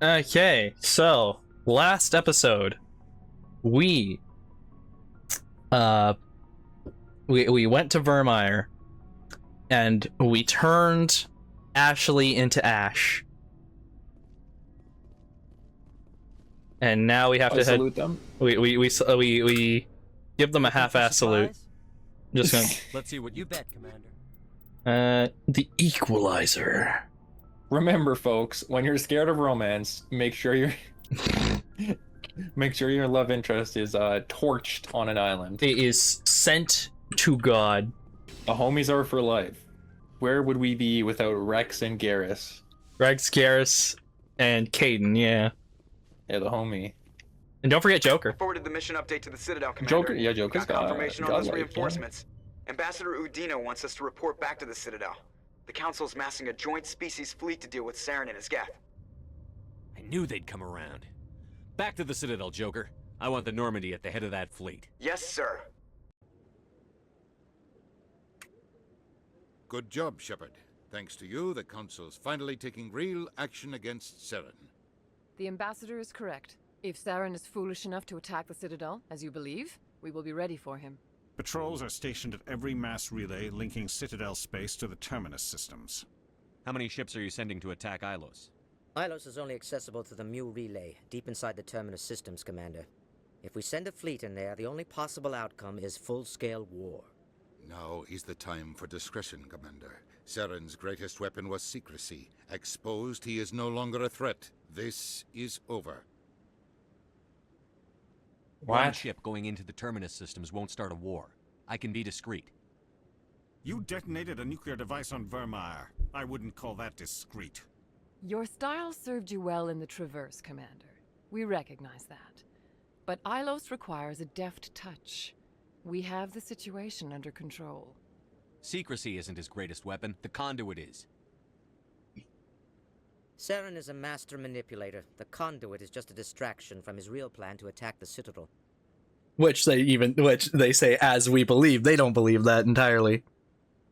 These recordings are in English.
Okay, so last episode, we uh we went to Vermeer and we turned Ashley into Ash. And now we have I to head. salute them. We give them a half-ass salute. Just gonna. Let's see what you bet, Commander. The Equalizer. Remember, folks, when you're scared of romance, make sure your love interest is torched on an island. It is sent to God. The homies are for life. Where would we be without Rex and Garrus? Rex, Garrus, and Caden, yeah. Yeah, the homie. And don't forget Joker. Forwarded the mission update to the Citadel, Commander. Joker, yeah, Joker's got got confirmation on godlike, those yeah. reinforcements. Ambassador Udina wants us to report back to the Citadel. The Council's massing a joint species fleet to deal with Saren and his Geth. I knew they'd come around. Back to the Citadel, Joker. I want the Normandy at the head of that fleet. Yes, sir. Good job, Shepard. Thanks to you, the Council's finally taking real action against Saren. The Ambassador is correct. If Saren is foolish enough to attack the Citadel, as you believe, we will be ready for him. Patrols are stationed at every mass relay linking Citadel space to the Terminus systems. How many ships are you sending to attack Ilos? Ilos is only accessible to the Mu relay, deep inside the Terminus systems, Commander. If we send a fleet in there, the only possible outcome is full-scale war. Now is the time for discretion, Commander. Saren's greatest weapon was secrecy. Exposed, he is no longer a threat. This is over. One ship going into the Terminus systems won't start a war. I can be discreet. You detonated a nuclear device on Vermeer. I wouldn't call that discreet. Your style served you well in the Traverse, Commander. We recognize that. But Ilos requires a deft touch. We have the situation under control. Secrecy isn't his greatest weapon. The conduit is. Saren is a master manipulator. The conduit is just a distraction from his real plan to attack the Citadel. Which they say as we believe. They don't believe that entirely.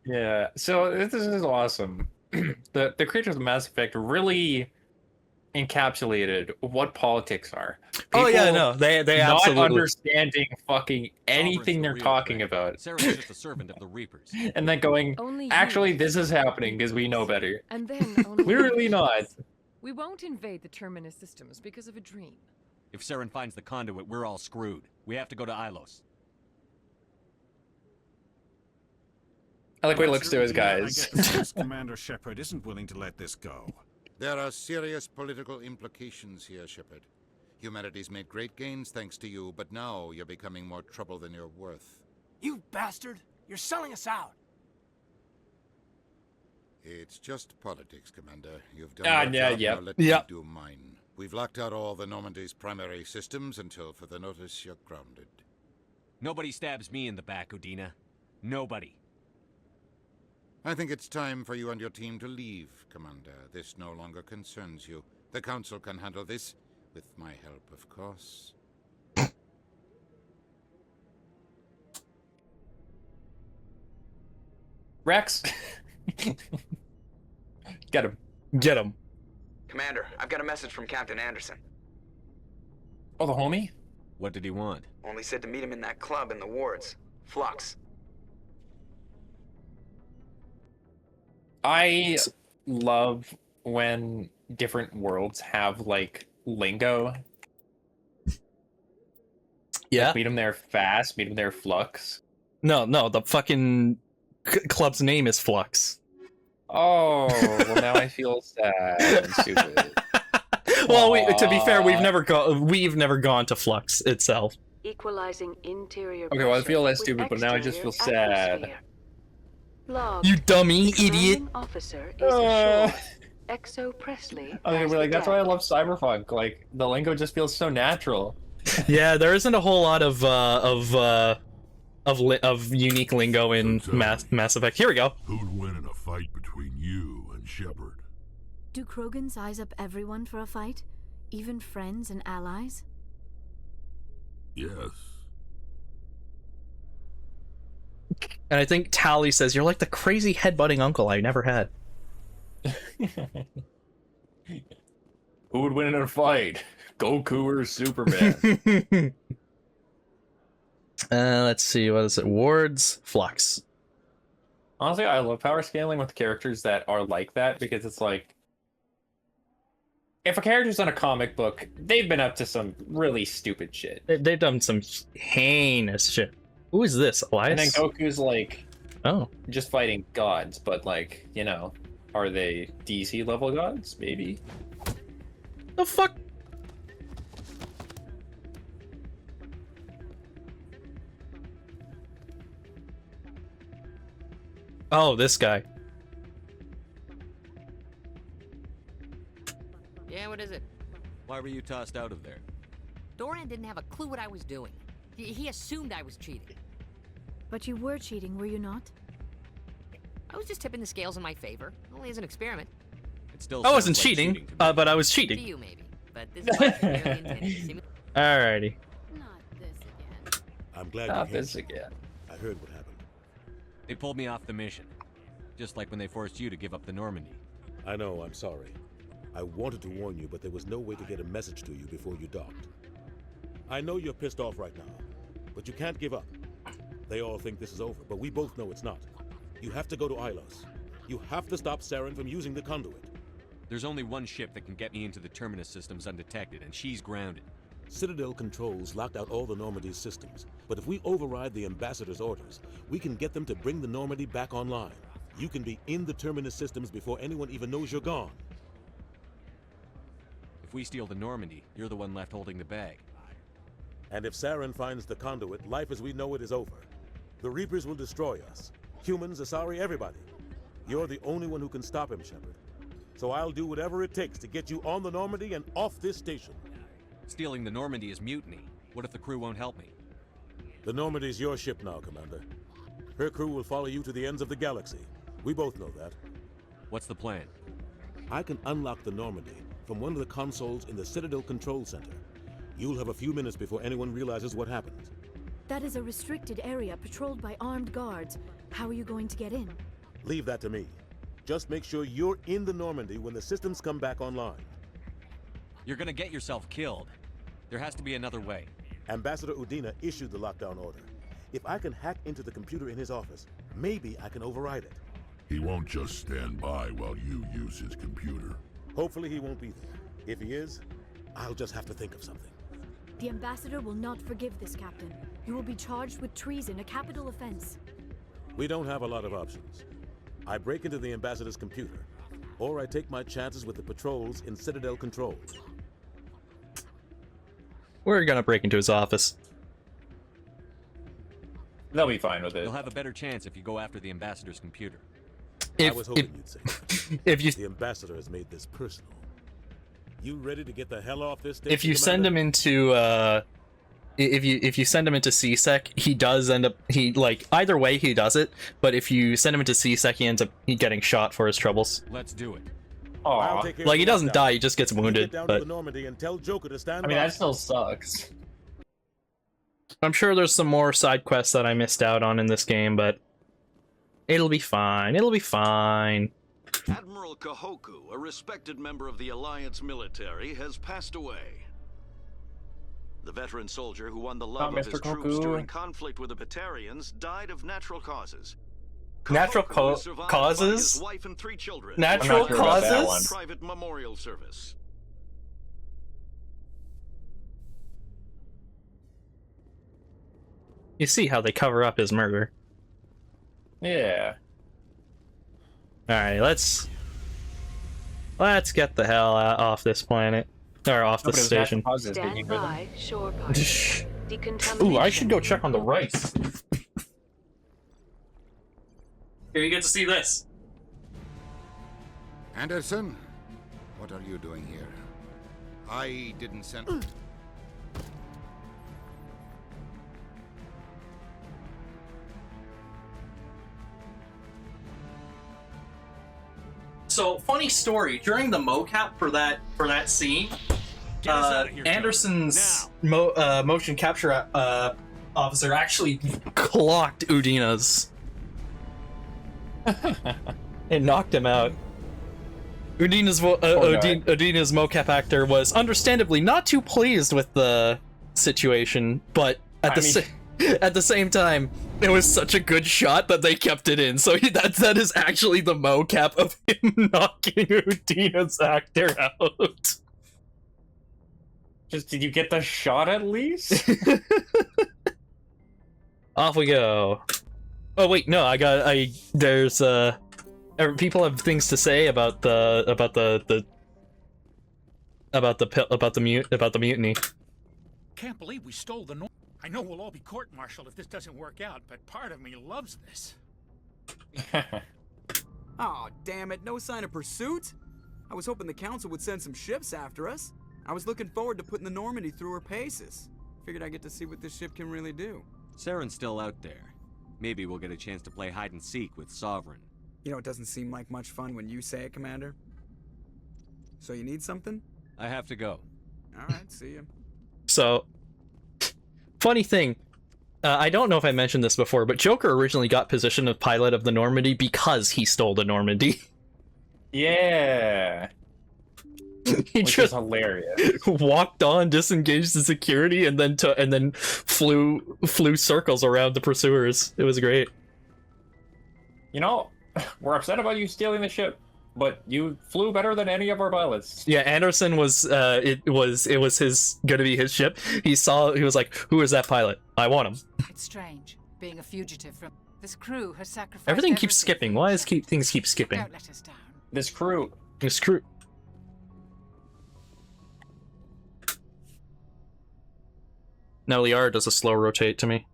Yeah, so this is awesome. The creators of Mass Effect really encapsulated what politics are. Oh yeah, People no, they not absolutely. understanding fucking anything they're Sovereign's the real talking threat. about, Saren's just a servant of the Reapers. and then going, Only actually, you. this is happening because we know better. And then only Clearly you. not. We won't invade the Terminus systems because of a dream. If Saren finds the conduit, we're all screwed. We have to go to Ilos. I like what he looks to his I guys. guess Commander Shepard isn't willing to let this go. There are serious political implications here, Shepard. Humanity's made great gains thanks to you, but now you're becoming more trouble than you're worth. You bastard! You're selling us out! It's just politics, Commander. You've done Ah, your yeah, job, yep. now let Yep. me do mine. We've locked out all the Normandy's primary systems until further notice you're grounded. Nobody stabs me in the back, Udina. Nobody. I think it's time for you and your team to leave, Commander. This no longer concerns you. The Council can handle this, with my help, of course. Rex, get him. Get him. Commander, I've got a message from Captain Anderson. Oh, the homie. What did he want? Only said to meet him in that club in the wards. Flux. I love when different worlds have like lingo. Yeah. Like, meet him there fast. Meet him there flux. No, the fucking club's name is Flux. Oh, well now I feel sad and stupid. Well, to be fair, we've never gone to Flux itself. Equalizing interior. Okay, well I feel less with stupid, but now I just feel sad. atmosphere. Log. You dummy The idiot. commanding officer is Uh. assured. Exo Presley. I'm gonna has be like, the that's why I deck. love Cyberpunk. Like the lingo just feels so natural. Yeah, there isn't a whole lot of unique lingo in Mass Effect. Here we go. Who'd win in a fight between you and Shepard? Do Krogan size up everyone for a fight? Even friends and allies? Yes. And I think Tally says, "You're like the crazy headbutting uncle I never had." Who would win in a fight? Goku or Superman? Let's see, what is it? Wards, Flux. Honestly, I love power scaling with characters that are like that because it's like, if a character's in a comic book, they've been up to some really stupid shit. They've done some heinous shit. Who is this, Elias? And then Goku's like, oh, just fighting gods, but like, you know, are they DC level gods? Maybe. The fuck? Oh, this guy. Yeah, what is it? Why were you tossed out of there? Dorian didn't have a clue what I was doing. He assumed I was cheating. But you were cheating, were you not? I was just tipping the scales in my favor, only as an experiment. It still I wasn't sounds like cheating, to me. but I was To cheating. you, maybe. But this is what I really intended to simulate. Alrighty. Not this again. I'm glad Not you came. this again. I heard what happened. They pulled me off the mission. Just like when they forced you to give up the Normandy. I know, I'm sorry. I wanted to warn you, but there was no way to get a message to you before you docked. I know you're pissed off right now, but you can't give up. They all think this is over, but we both know it's not. You have to go to Ilos. You have to stop Saren from using the conduit. There's only one ship that can get me into the Terminus systems undetected, and she's grounded. Citadel controls locked out all the Normandy's systems, but if we override the Ambassador's orders, we can get them to bring the Normandy back online. You can be in the Terminus systems before anyone even knows you're gone. If we steal the Normandy, you're the one left holding the bag. And if Saren finds the conduit, life as we know it is over. The Reapers will destroy us. Humans, Asari, everybody. You're the only one who can stop him, Shepard. So I'll do whatever it takes to get you on the Normandy and off this station. Stealing the Normandy is mutiny. What if the crew won't help me? The Normandy's your ship now, Commander. Her crew will follow you to the ends of the galaxy. We both know that. What's the plan? I can unlock the Normandy from one of the consoles in the Citadel Control Center. You'll have a few minutes before anyone realizes what happened. That is a restricted area patrolled by armed guards. How are you going to get in? Leave that to me. Just make sure you're in the Normandy when the systems come back online. You're gonna get yourself killed. There has to be another way. Ambassador Udina issued the lockdown order. If I can hack into the computer in his office, maybe I can override it. He won't just stand by while you use his computer. Hopefully he won't be there. If he is, I'll just have to think of something. The Ambassador will not forgive this, Captain. You will be charged with treason, a capital offense. We don't have a lot of options. I break into the Ambassador's computer, or I take my chances with the patrols in Citadel Control. We're gonna break into his office. They'll be fine with it. You'll have a better chance if you go after the Ambassador's computer. I was hoping you'd say that. If you The Ambassador has made this personal. You ready to get the hell off this station, if you send him into if you send him into CSEC, he does end up either way he does it, but if you send him into CSEC, he ends up getting shot for his troubles. Let's do it. Aw. Like he doesn't die, he just gets wounded, Get down but to the Normandy and tell Joker to stand I mean, by. that still sucks. I'm sure there's some more side quests that I missed out on in this game, but it'll be fine. It'll be fine. Admiral Kahoku, a respected member of the Alliance military, has passed away. The veteran soldier who won the love of his troops during conflict with the Batarians died of natural causes. Natural Kahoku is survived by causes? his wife and 3 children. Natural I'm not sure about that causes? one. Private memorial service. You see how they cover up his murder. Yeah. Alright, let's get the hell off this planet. Or off the station. Stand by, shore party. Decontamination. Ooh, I should go check on the rice. Here, you get to see this. Anderson, what are you doing here? I didn't send... So, funny story, during the mocap for that scene, Anderson's motion capture officer actually clocked Udina's and knocked him out. Udina's mocap actor was understandably not too pleased with the situation, but at the same time, it was such a good shot that they kept it in. So that is actually the mocap of him knocking Udina's actor out. Just, did you get the shot at least? Off we go. Oh wait, no, there's people have things to say about the mutiny. Can't believe we stole the I know we'll all be court-martialed if this doesn't work out, but part of me loves this. Oh, damn it, no sign of pursuit? I was hoping the council would send some ships after us. I was looking forward to putting the Normandy through her paces. Figured I'd get to see what this ship can really do. Saren's still out there. Maybe we'll get a chance to play hide-and-seek with Sovereign. You know, it doesn't seem like much fun when you say it, Commander. So you need something? I have to go. Alright, see ya. So, funny thing, I don't know if I mentioned this before, but Joker originally got position of pilot of the Normandy because he stole the Normandy. Yeah. Which is hilarious. Walked on, disengaged the security, and then flew circles around the pursuers. It was great. You know, we're upset about you stealing the ship, but you flew better than any of our pilots. Yeah, Anderson was it was gonna be his ship. He was like, "Who is that pilot? I want him." It's strange being a fugitive from this crew has sacrificed everything keeps skipping. Why is things keep skipping? Don't let us down. This crew. Now Liara does a slow rotate to me.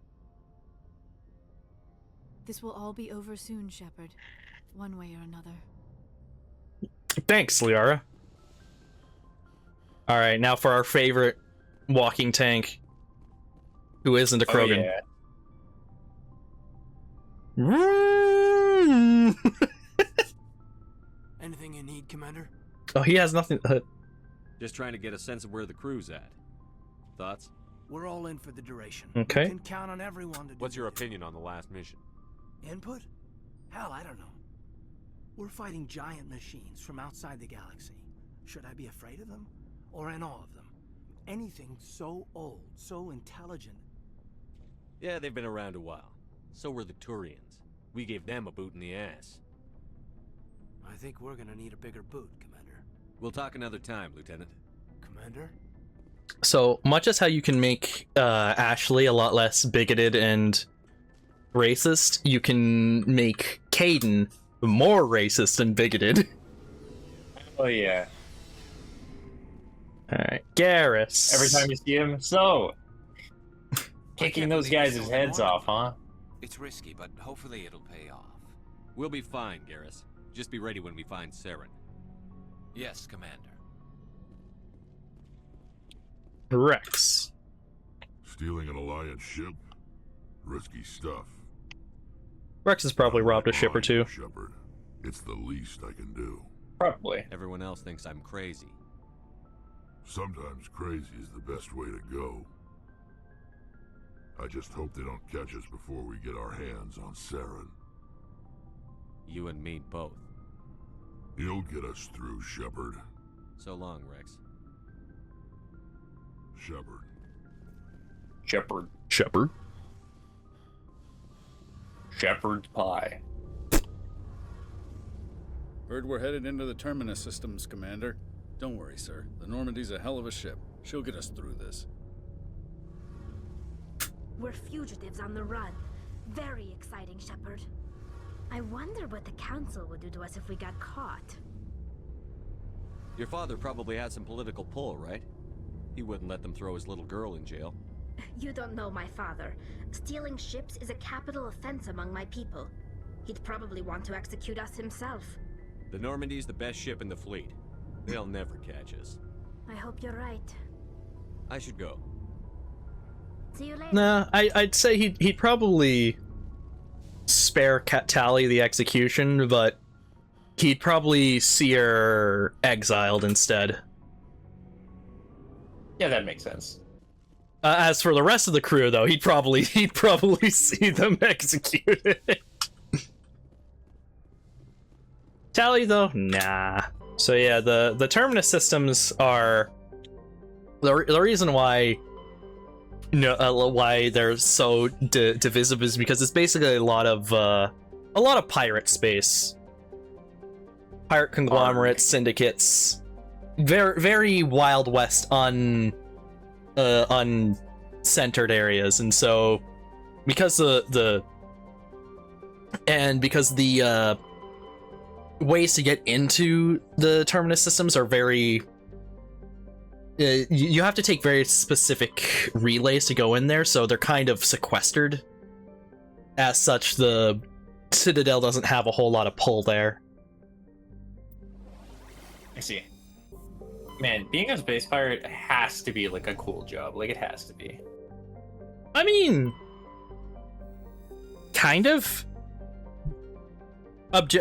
This will all be over soon, Shepard. One way or another. Thanks, Liara. Alright, now for our favorite walking tank. Who isn't a Krogan. Oh, yeah. Anything you need, Commander? Oh, he has nothing. Just trying to get a sense of where the crew's at. Thoughts? We're all in for the duration. Okay. We can count on everyone to do What's your opinion on the last mission? Input? Hell, I don't know. We're fighting giant machines from outside the galaxy. Should I be afraid of them? Or in awe of them? Anything so old, so intelligent. Yeah, they've been around a while. So were the Turians. We gave them a boot in the ass. I think we're gonna need a bigger boot, Commander. We'll talk another time, Lieutenant. Commander? So, much as how you can make Ashley a lot less bigoted and racist, you can make Kaidan more racist and bigoted. Oh, yeah. Alright, Garrus. Every time you see him, so... Kicking those guys' heads off, huh? It's risky, but hopefully it'll pay off. We'll be fine, Garrus. Just be ready when we find Saren. Yes, Commander. Rex. Stealing an Alliance ship? Risky stuff. Rex has probably robbed a ship or two. Shepard. It's the least I can do. Probably. Everyone else thinks I'm crazy. Sometimes crazy is the best way to go. I just hope they don't catch us before we get our hands on Saren. You and me both. You'll get us through, Shepard. So long, Rex. Shepard. Shepard. Shepard. Shepherd's pie. Heard we're headed into the Terminus systems, Commander. Don't worry, sir. The Normandy's a hell of a ship. She'll get us through this. We're fugitives on the run. Very exciting, Shepard. I wonder what the Council would do to us if we got caught. Your father probably had some political pull, right? He wouldn't let them throw his little girl in jail. You don't know my father. Stealing ships is a capital offense among my people. He'd probably want to execute us himself. The Normandy's the best ship in the fleet. They'll never catch us. I hope you're right. I should go. See you later. Nah, I'd say he'd probably spare Tali the execution, but he'd probably see her exiled instead. Yeah, that makes sense. As for the rest of the crew, though, he'd probably see them executed. Tali, though, nah. So yeah, the terminus systems are the reason why why they're so divisive is because it's basically a lot of pirate space, pirate conglomerates, syndicates, very Wild West uncentered areas, and so because the ways to get into the terminus systems are very you have to take very specific relays to go in there, so they're kind of sequestered. As such, the Citadel doesn't have a whole lot of pull there. I see. Man, being a space pirate has to be like a cool job. Like, it has to be. I mean, kind of.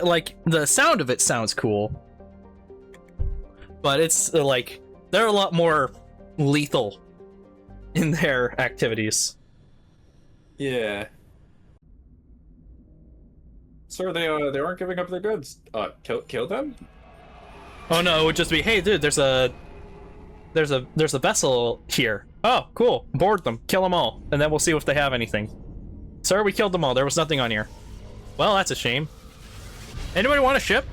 Like, the sound of it sounds cool, but it's like they're a lot more lethal in their activities. Yeah. Sir, they aren't giving up their goods. Kill them? Oh no, it would just be, hey dude, there's a vessel here. Oh, cool. Board them, kill them all, and then we'll see if they have anything. Sir, we killed them all. There was nothing on here. Well, that's a shame. Anybody want a ship?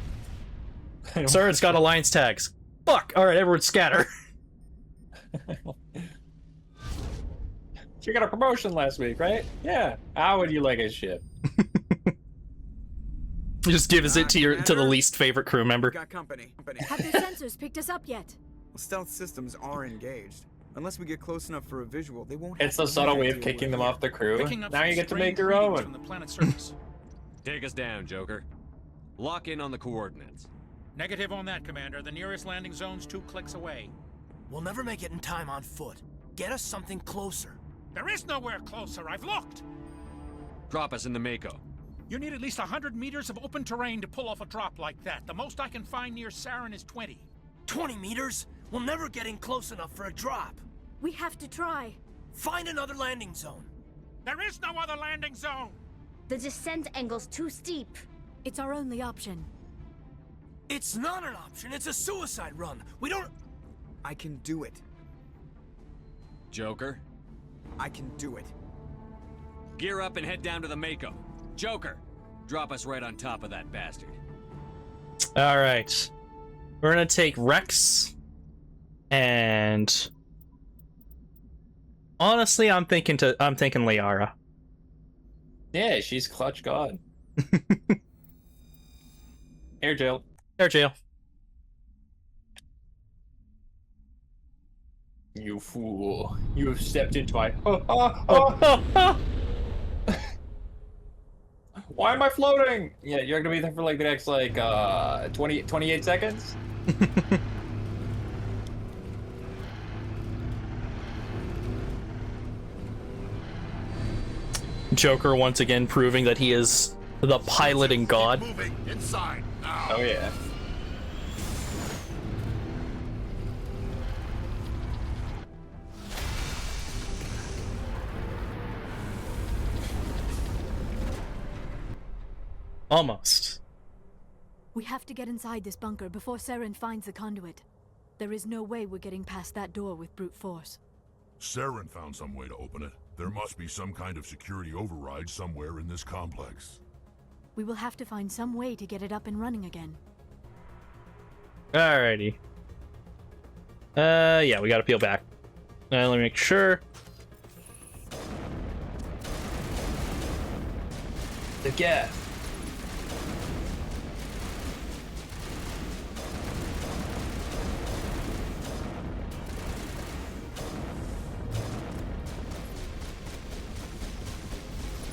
Sir, it's got alliance tags. Fuck! Alright, everyone scatter. You got a promotion last week, right? Yeah. How would you like a ship? Just gives it to the least favorite crew member. Got company. Have the sensors picked us up yet? Well, stealth systems are engaged. Unless we get close enough for a visual, they won't. It's a subtle way of kicking them off the crew. Now you get to make your own. From the planet's surface. Take us down, Joker. Lock in on the coordinates. Negative on that, Commander. The nearest landing zone's 2 clicks away. We'll never make it in time on foot. Get us something closer. There is nowhere closer. I've looked. Drop us in the Mako. You need at least 100 meters of open terrain to pull off a drop like that. The most I can find near Saren is 20. 20 meters? We'll never get in close enough for a drop. We have to try. Find another landing zone. There is no other landing zone. The descent angle's too steep. It's our only option. It's not an option. It's a suicide run. We don't... I can do it. Joker? I can do it. Gear up and head down to the Mako. Joker, drop us right on top of that bastard. Alright. We're gonna take Rex. And... honestly, I'm thinking Liara. Yeah, she's clutch god. Air jail. Air jail. You fool. You have stepped into my... Why am I floating? Yeah, you're gonna be there for like the next 28 seconds? Joker once again proving that he is the piloting god. Moving inside now. Oh yeah. Almost. We have to get inside this bunker before Saren finds the conduit. There is no way we're getting past that door with brute force. Saren found some way to open it. There must be some kind of security override somewhere in this complex. We will have to find some way to get it up and running again. Alrighty. Yeah, we gotta peel back. Let me make sure. The gas.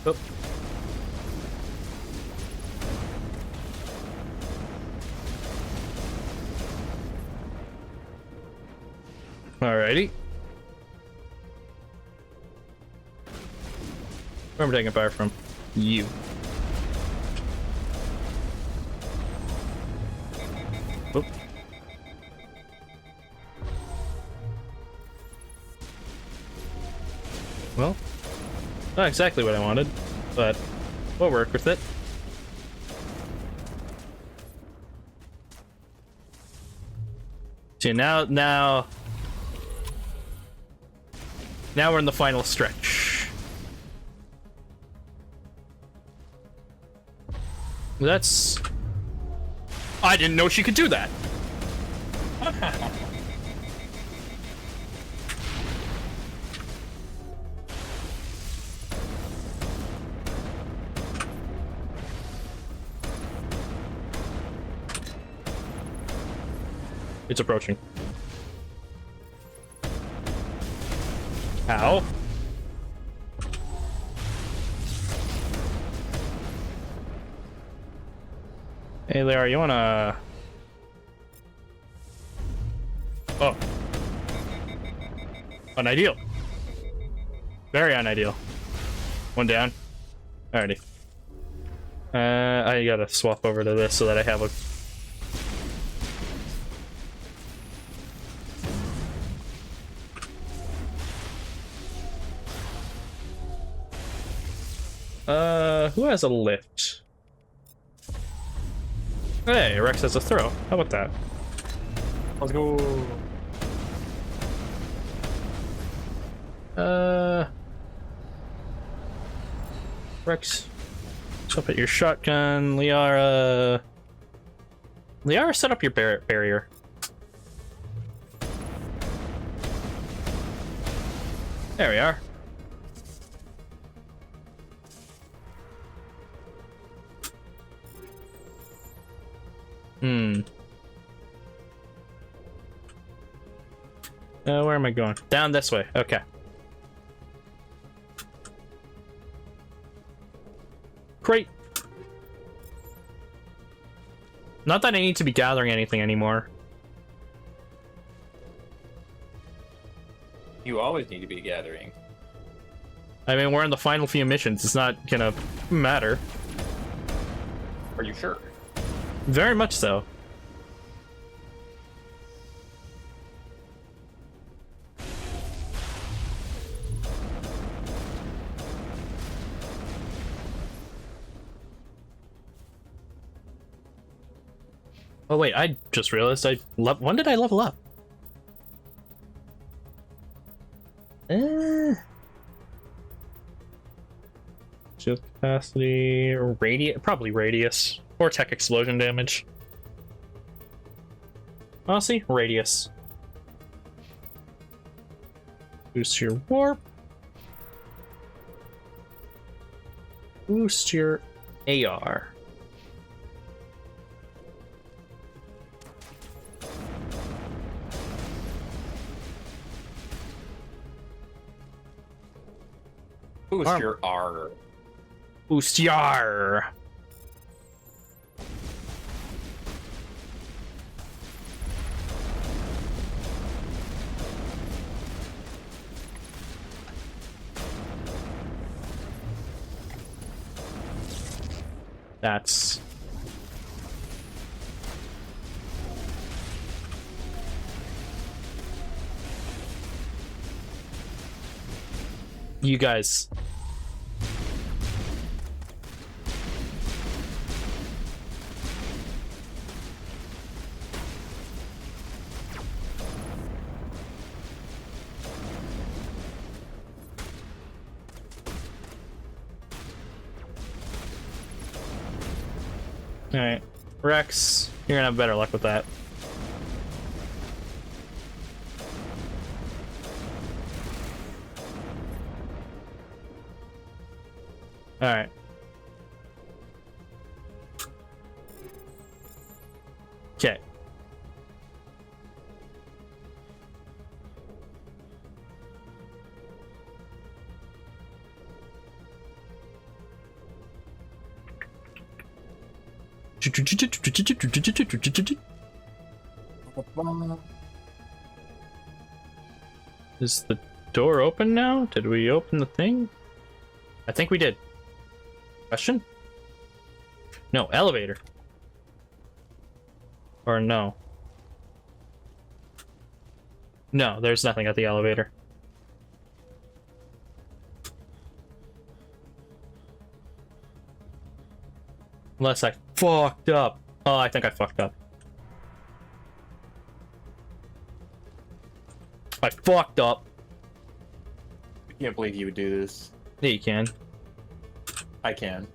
Oh. Alrighty. Where am I taking fire from? You. Oh. Well, not exactly what I wanted, but we'll work with it. Okay, now we're in the final stretch. That's... I didn't know she could do that. It's approaching. Ow. Hey, Liara, you wanna... Oh. Unideal. Very unideal. One down. Alrighty. I gotta swap over to this so that I have a... who has a lift? Hey, Rex has a throw. How about that? Let's go. Rex, stop at your shotgun. Liara, set up your barrier. There we are. Where am I going? Down this way. Okay. Great. Not that I need to be gathering anything anymore. You always need to be gathering. I mean, we're in the final few missions. It's not gonna matter. Are you sure? Very much so. Oh wait, I just realized when did I level up? Shield capacity, probably radius, or tech explosion damage. Honestly, radius. Boost your warp. Boost your AR. Boost your R. Boost your. That's... You guys... Alright, Rex, you're gonna have better luck with that. Alright. Okay. Is the door open now? Did we open the thing? I think we did. Question? No, elevator. Or no. No, there's nothing at the elevator. Unless I fucked up. Oh, I think I fucked up. I fucked up. I can't believe you would do this. Yeah, you can. I can.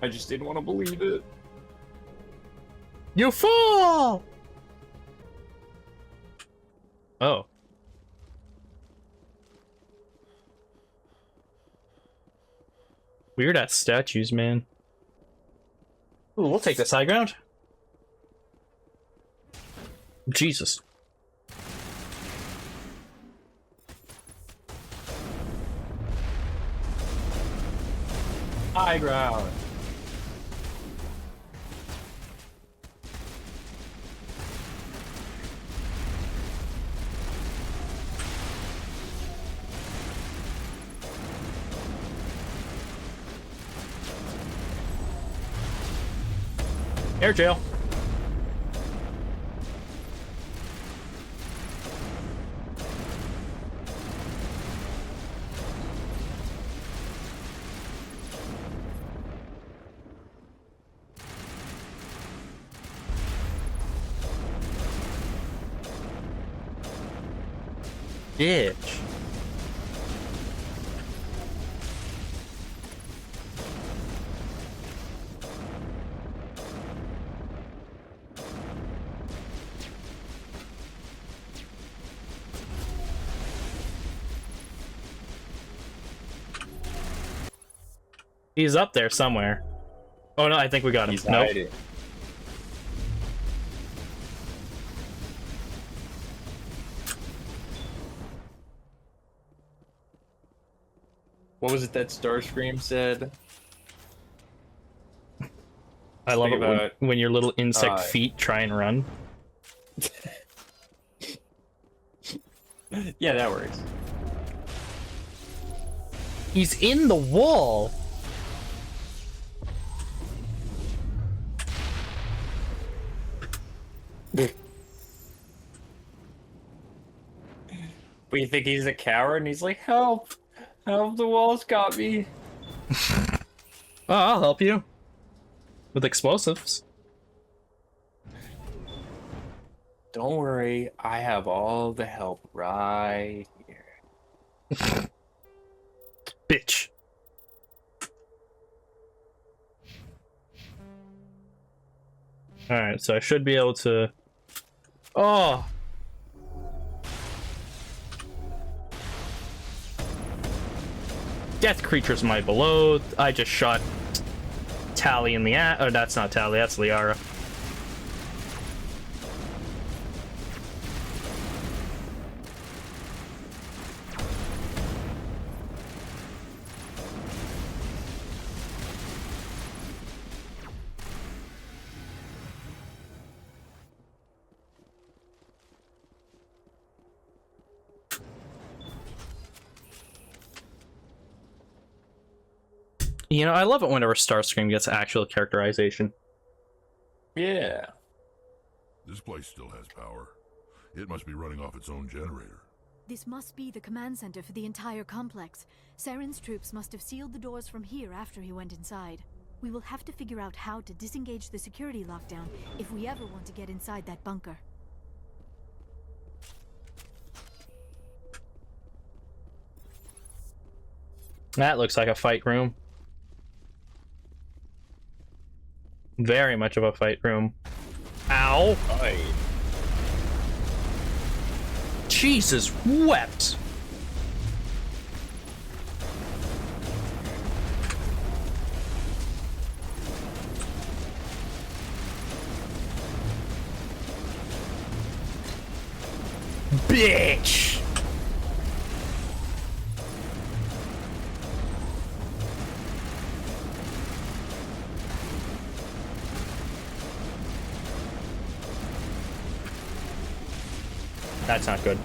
I just didn't want to believe it. You fool! Oh. Weird ass statues, man. Ooh, we'll take this high ground. Jesus. High ground. Air jail. Bitch. He's up there somewhere. Oh no, I think we got him. He's Nope. hiding. What was it that Starscream said? I love Think it about when your little insect feet try and run. Yeah, that works. He's in the wall. But you think he's a coward and he's like, help! Help, the walls got me. Oh, I'll help you. With explosives. Don't worry, I have all the help right here. Bitch. Alright, so I should be able to... Oh! Death creatures might below. I just shot Tali in the ass. Oh, that's not Tali, that's Liara. You know, I love it whenever Starscream gets actual characterization. Yeah. This place still has power. It must be running off its own generator. This must be the command center for the entire complex. Saren's troops must have sealed the doors from here after he went inside. We will have to figure out how to disengage the security lockdown if we ever want to get inside that bunker. That looks like a fight room. Very much of a fight room. Ow! Aye. Jesus wept! Bitch! That's not good.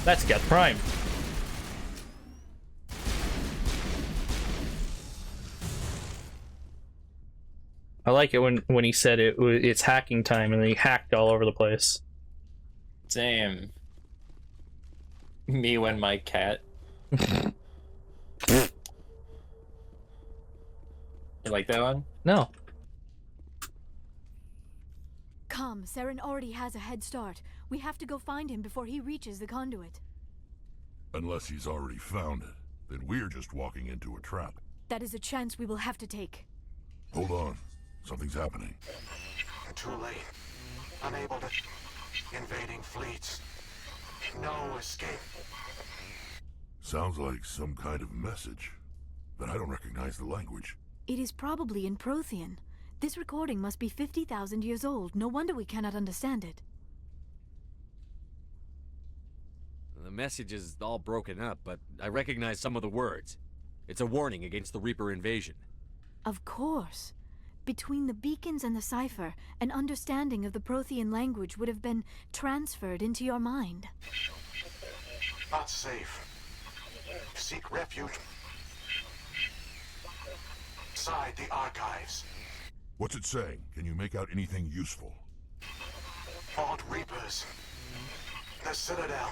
Let's get Prime. I like it when he said it's hacking time, and then he hacked all over the place. Damn. Me when my cat. You like that one? No. Come, Saren already has a head start. We have to go find him before he reaches the conduit. Unless he's already found it, then we're just walking into a trap. That is a chance we will have to take. Hold on. Something's happening. Too late. Unable to... Invading fleets. No escape. Sounds like some kind of message, but I don't recognize the language. It is probably in Prothean. This recording must be 50,000 years old. No wonder we cannot understand it. The message is all broken up, but I recognize some of the words. It's a warning against the Reaper invasion. Of course. Between the beacons and the cipher, an understanding of the Prothean language would have been transferred into your mind. Not safe. Seek refuge. Inside the archives. What's it saying? Can you make out anything useful? Vault Reapers. The Citadel.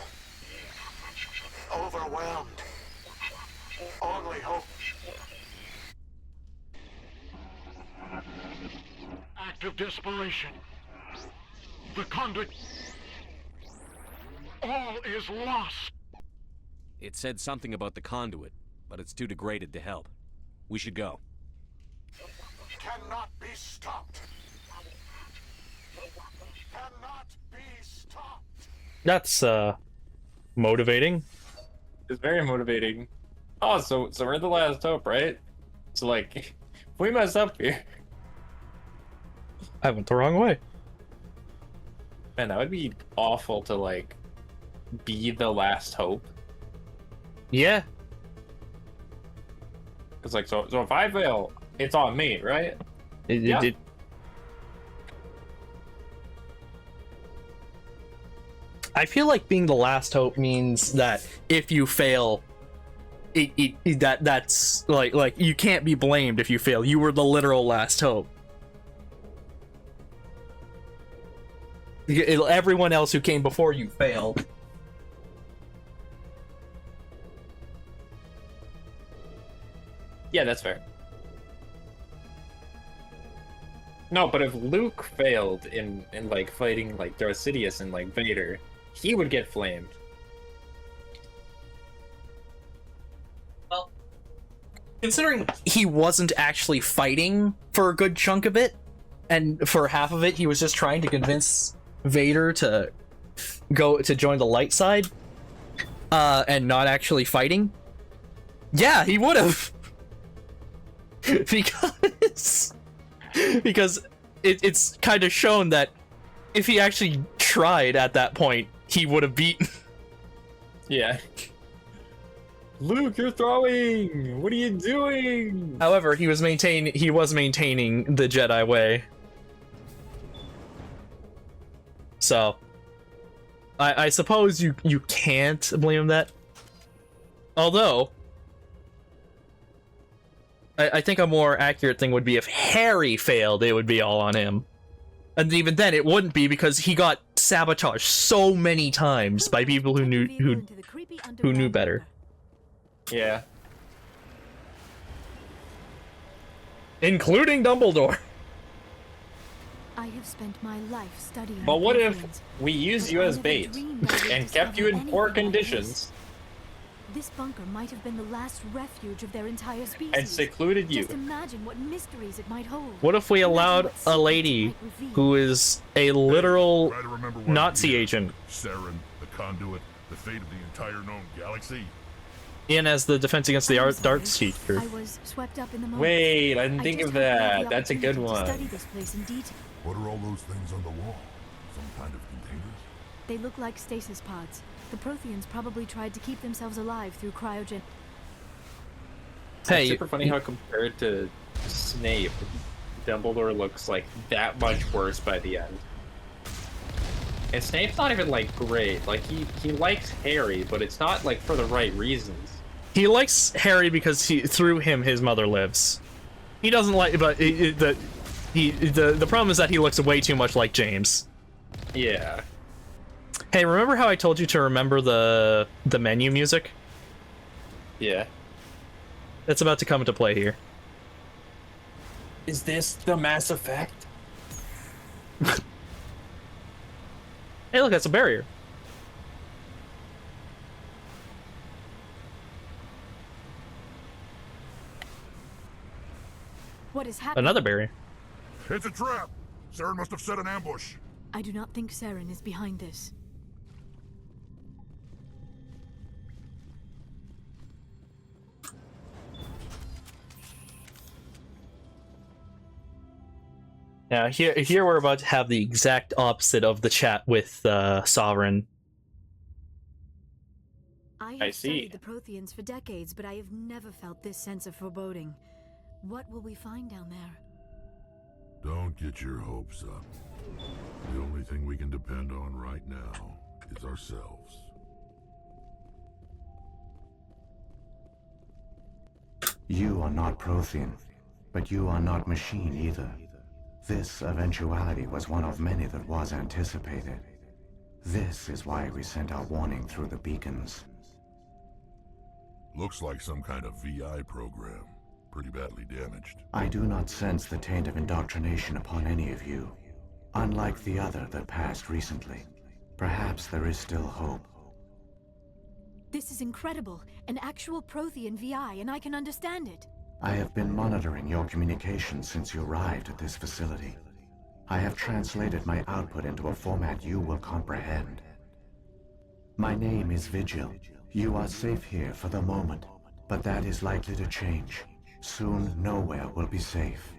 Overwhelmed. Only hope. Act of desperation. The conduit. All is lost. It said something about the conduit, but it's too degraded to help. We should go. Cannot be stopped. Cannot be stopped. That's motivating. It's very motivating. Oh, so we're the last hope, right? So like, if we mess up here, I went the wrong way. man, that would be awful to like be the last hope. Yeah. It's like, so if I fail, it's on me, right? Yeah. I feel like being the last hope means that if you fail, that's like you can't be blamed if you fail. You were the literal last hope. Everyone else who came before you failed. Yeah, that's fair. No, but if Luke failed in like fighting like Darth Sidious and like Vader, he would get flamed. Well, considering he wasn't actually fighting for a good chunk of it, and for half of it he was just trying to convince Vader to go to join the light side, and not actually fighting. Yeah, he would have. because it's kind of shown that if he actually tried at that point, he would have beaten. Yeah. Luke, you're throwing. What are you doing? However, he was maintaining the Jedi way. So, I suppose you can't blame him that. Although, I think a more accurate thing would be if Harry failed, it would be all on him. And even then, it wouldn't be, because he got sabotaged so many times by people who knew better. Yeah. Including Dumbledore. I have spent my life studying. But what if we used you as bait and kept you in poor conditions? This bunker might have been the last refuge of their entire species. And secluded you. Just imagine what mysteries it might hold. What if we allowed a lady who is a literal Nazi agent Saren, the conduit, the fate of the entire known galaxy? in as the Defense Against the Dark teacher? I was swept up in the moment. Wait, I didn't think of that. That's a good one. Study this place in detail. What are all those things on the wall? Some kind of containers? They look like stasis pods. The Protheans probably tried to keep themselves alive through cryogen. Hey, it's super funny how compared to Snape, Dumbledore looks like that much worse by the end. And Snape's not even like great. Like he likes Harry, but it's not like for the right reasons. He likes Harry because through him his mother lives. He doesn't like, but The problem is that he looks way too much like James. Yeah. Hey, remember how I told you to remember the menu music? Yeah. It's about to come into play here. Is this the Mass Effect? Hey, look, that's a barrier. What is happening? Another barrier. It's a trap! Saren must have set an ambush. I do not think Saren is behind this. Yeah, here we're about to have the exact opposite of the chat with Sovereign. I have studied the Protheans for decades, but I have never felt this sense of foreboding. What will we find down there? Don't get your hopes up. The only thing we can depend on right now is ourselves. You are not Prothean, but you are not machine either. This eventuality was one of many that was anticipated. This is why we sent our warning through the beacons. Looks like some kind of VI program. Pretty badly damaged. I do not sense the taint of indoctrination upon any of you. Unlike the other that passed recently. Perhaps there is still hope. This is incredible. An actual Prothean VI, and I can understand it. I have been monitoring your communications since you arrived at this facility. I have translated my output into a format you will comprehend. My name is Vigil. You are safe here for the moment, but that is likely to change. Soon, nowhere will be safe.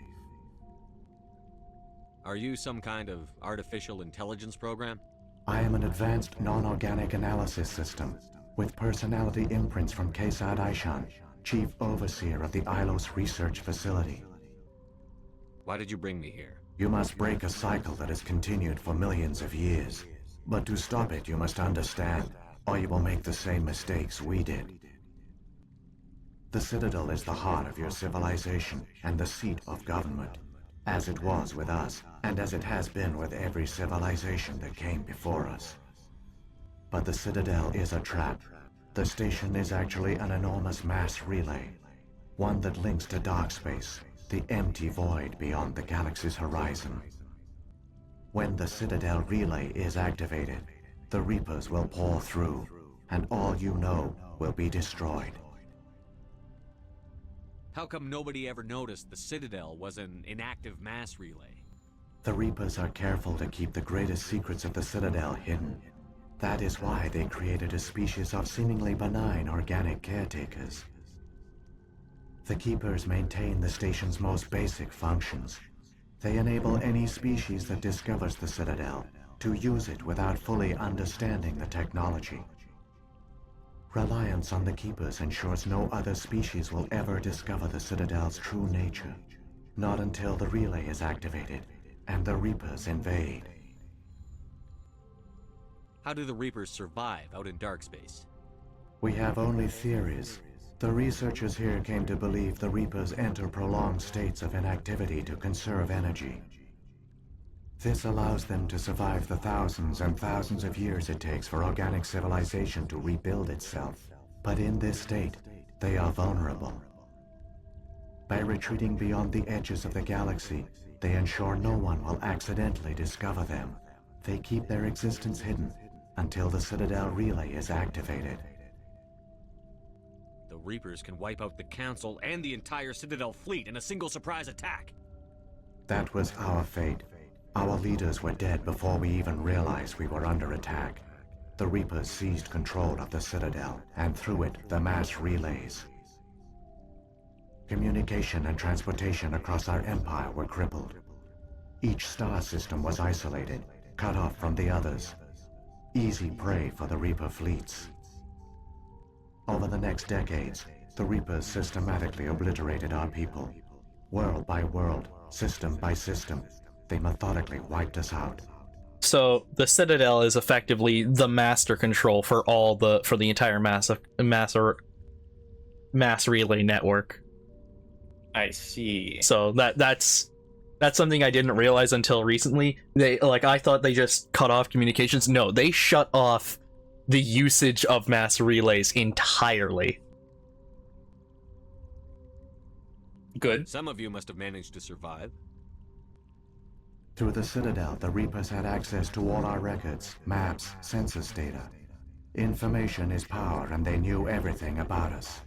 Are you some kind of artificial intelligence program? I am an advanced non-organic analysis system, with personality imprints from Kesad Aishan, Chief Overseer of the Ilos Research Facility. Why did you bring me here? You must break a cycle that has continued for millions of years. But to stop it, you must understand, or you will make the same mistakes we did. The Citadel is the heart of your civilization and the seat of government, as it was with us, and as it has been with every civilization that came before us. But the Citadel is a trap. The station is actually an enormous mass relay, one that links to dark space, the empty void beyond the galaxy's horizon. When the Citadel relay is activated, the Reapers will pour through, and all you know will be destroyed. How come nobody ever noticed the Citadel was an inactive mass relay? The Reapers are careful to keep the greatest secrets of the Citadel hidden. That is why they created a species of seemingly benign organic caretakers. The Keepers maintain the station's most basic functions. They enable any species that discovers the Citadel to use it without fully understanding the technology. Reliance on the Keepers ensures no other species will ever discover the Citadel's true nature. Not until the relay is activated and the Reapers invade. How do the Reapers survive out in dark space? We have only theories. The researchers here came to believe the Reapers enter prolonged states of inactivity to conserve energy. This allows them to survive the thousands and thousands of years it takes for organic civilization to rebuild itself. But in this state, they are vulnerable. By retreating beyond the edges of the galaxy, they ensure no one will accidentally discover them. They keep their existence hidden until the Citadel relay is activated. The Reapers can wipe out the Council and the entire Citadel fleet in a single surprise attack. That was our fate. Our leaders were dead before we even realized we were under attack. The Reapers seized control of the Citadel, and through it, the mass relays. Communication and transportation across our empire were crippled. Each star system was isolated, cut off from the others. Easy prey for the Reaper fleets. Over the next decades, the Reapers systematically obliterated our people. World by world, system by system, they methodically wiped us out. So the Citadel is effectively the master control for the entire mass relay network. I see. So that's That's something I didn't realize until recently. I thought they just cut off communications. No, they shut off the usage of mass relays entirely. Good. Some of you must have managed to survive. Through the Citadel, the Reapers had access to all our records, maps, census data. Information is power, and they knew everything about us.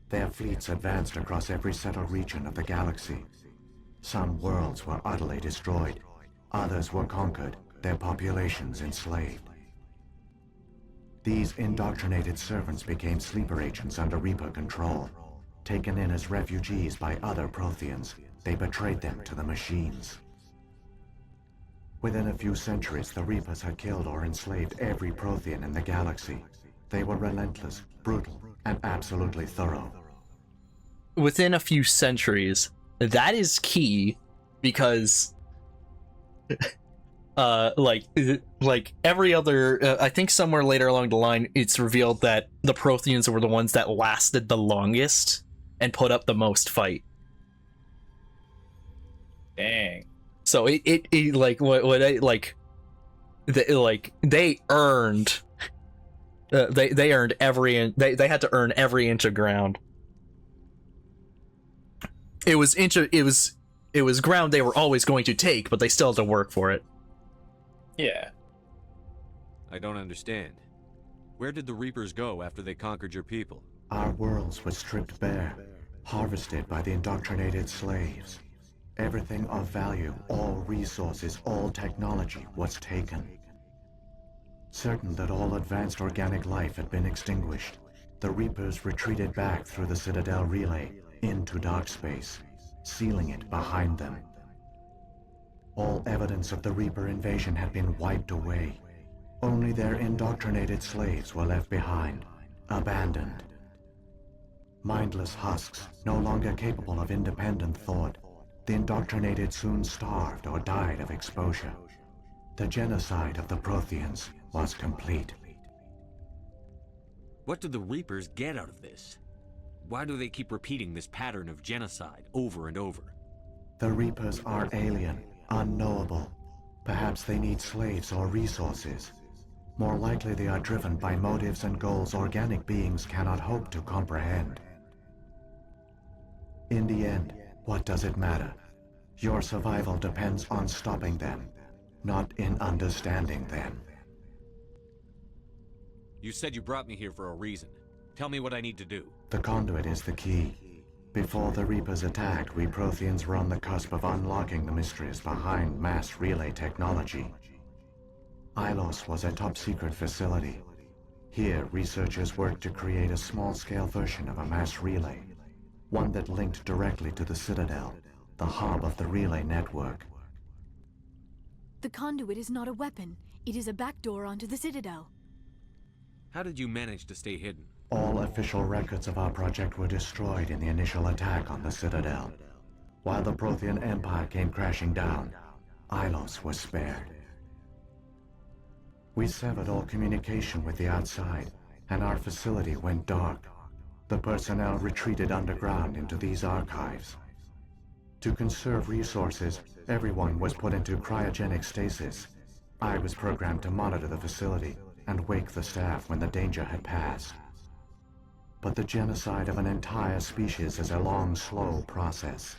Their fleets advanced across every settled region of the galaxy. Some worlds were utterly destroyed. Others were conquered, their populations enslaved. These indoctrinated servants became sleeper agents under Reaper control. Taken in as refugees by other Protheans, they betrayed them to the machines. Within a few centuries, the Reapers had killed or enslaved every Prothean in the galaxy. They were relentless, brutal, and absolutely thorough. Within a few centuries, that is key, because like every other I think somewhere later along the line it's revealed that the Protheans were the ones that lasted the longest and put up the most fight. Dang. So it like what I like they earned they earned every they had to earn every inch of ground. It was ground they were always going to take, but they still had to work for it. Yeah. I don't understand. Where did the Reapers go after they conquered your people? Our worlds were stripped bare, harvested by the indoctrinated slaves. Everything of value, all resources, all technology was taken. Certain that all advanced organic life had been extinguished, the Reapers retreated back through the Citadel relay into dark space, sealing it behind them. All evidence of the Reaper invasion had been wiped away. Only their indoctrinated slaves were left behind, abandoned. Mindless husks, no longer capable of independent thought, the indoctrinated soon starved or died of exposure. The genocide of the Protheans was complete. What do the Reapers get out of this? Why do they keep repeating this pattern of genocide over and over? The Reapers are alien, unknowable. Perhaps they need slaves or resources. More likely they are driven by motives and goals organic beings cannot hope to comprehend. In the end, what does it matter? Your survival depends on stopping them, not in understanding them. You said you brought me here for a reason. Tell me what I need to do. The conduit is the key. Before the Reapers attacked, we Protheans were on the cusp of unlocking the mysteries behind mass relay technology. Ilos was a top-secret facility. Here, researchers worked to create a small-scale version of a mass relay, one that linked directly to the Citadel, the hub of the relay network. The conduit is not a weapon. It is a backdoor onto the Citadel. How did you manage to stay hidden? All official records of our project were destroyed in the initial attack on the Citadel. While the Prothean Empire came crashing down, Ilos was spared. We severed all communication with the outside, and our facility went dark. The personnel retreated underground into these archives. To conserve resources, everyone was put into cryogenic stasis. I was programmed to monitor the facility and wake the staff when the danger had passed. But the genocide of an entire species is a long, slow process.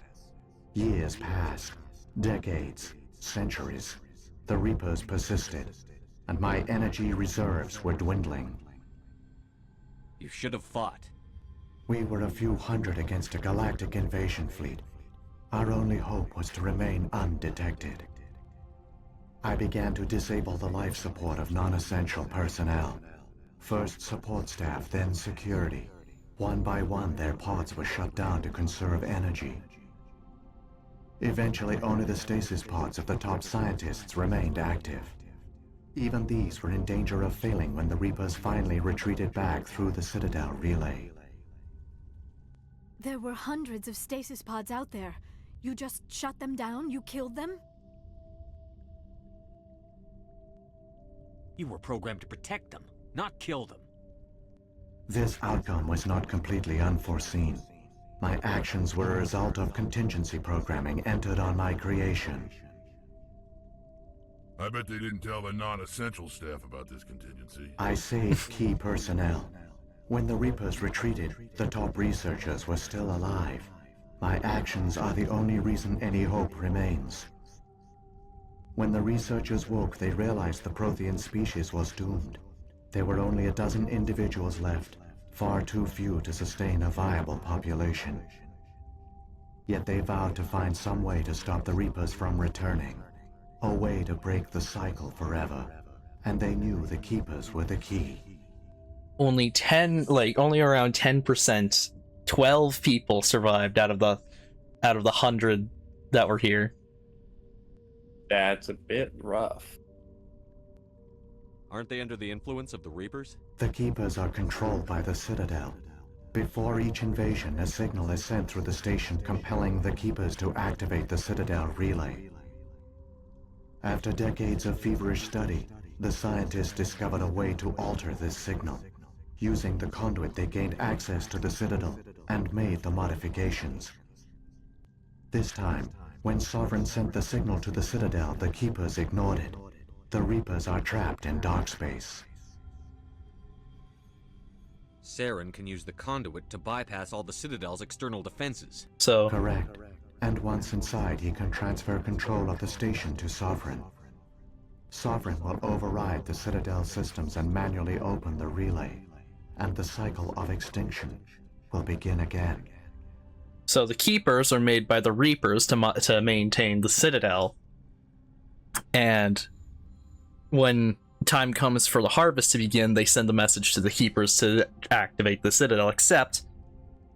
Years passed, decades, centuries. The Reapers persisted, and my energy reserves were dwindling. You should have fought. We were a few hundred against a galactic invasion fleet. Our only hope was to remain undetected. I began to disable the life support of non-essential personnel. First support staff, then security. One by one, their pods were shut down to conserve energy. Eventually, only the stasis pods of the top scientists remained active. Even these were in danger of failing when the Reapers finally retreated back through the Citadel relay. There were hundreds of stasis pods out there. You just shut them down? You killed them? You were programmed to protect them, not kill them. This outcome was not completely unforeseen. My actions were a result of contingency programming entered on my creation. I bet they didn't tell the non-essential staff about this contingency. I saved key personnel. When the Reapers retreated, the top researchers were still alive. My actions are the only reason any hope remains. When the researchers woke, they realized the Prothean species was doomed. There were only a dozen individuals left, far too few to sustain a viable population. Yet they vowed to find some way to stop the Reapers from returning. A way to break the cycle forever. And they knew the Keepers were the key. Only around 10%, 12 people survived out of the 100 that were here. That's a bit rough. Aren't they under the influence of the Reapers? The Keepers are controlled by the Citadel. Before each invasion, a signal is sent through the station compelling the Keepers to activate the Citadel relay. After decades of feverish study, the scientists discovered a way to alter this signal. Using the conduit, they gained access to the Citadel and made the modifications. This time, when Sovereign sent the signal to the Citadel, the Keepers ignored it. The Reapers are trapped in dark space. Saren can use the conduit to bypass all the Citadel's external defenses. So... Correct. And once inside, he can transfer control of the station to Sovereign. Sovereign will override the Citadel systems and manually open the relay. And the cycle of extinction will begin again. So the Keepers are made by the Reapers to maintain the Citadel. And when time comes for the harvest to begin, they send a message to the Keepers to activate the Citadel, except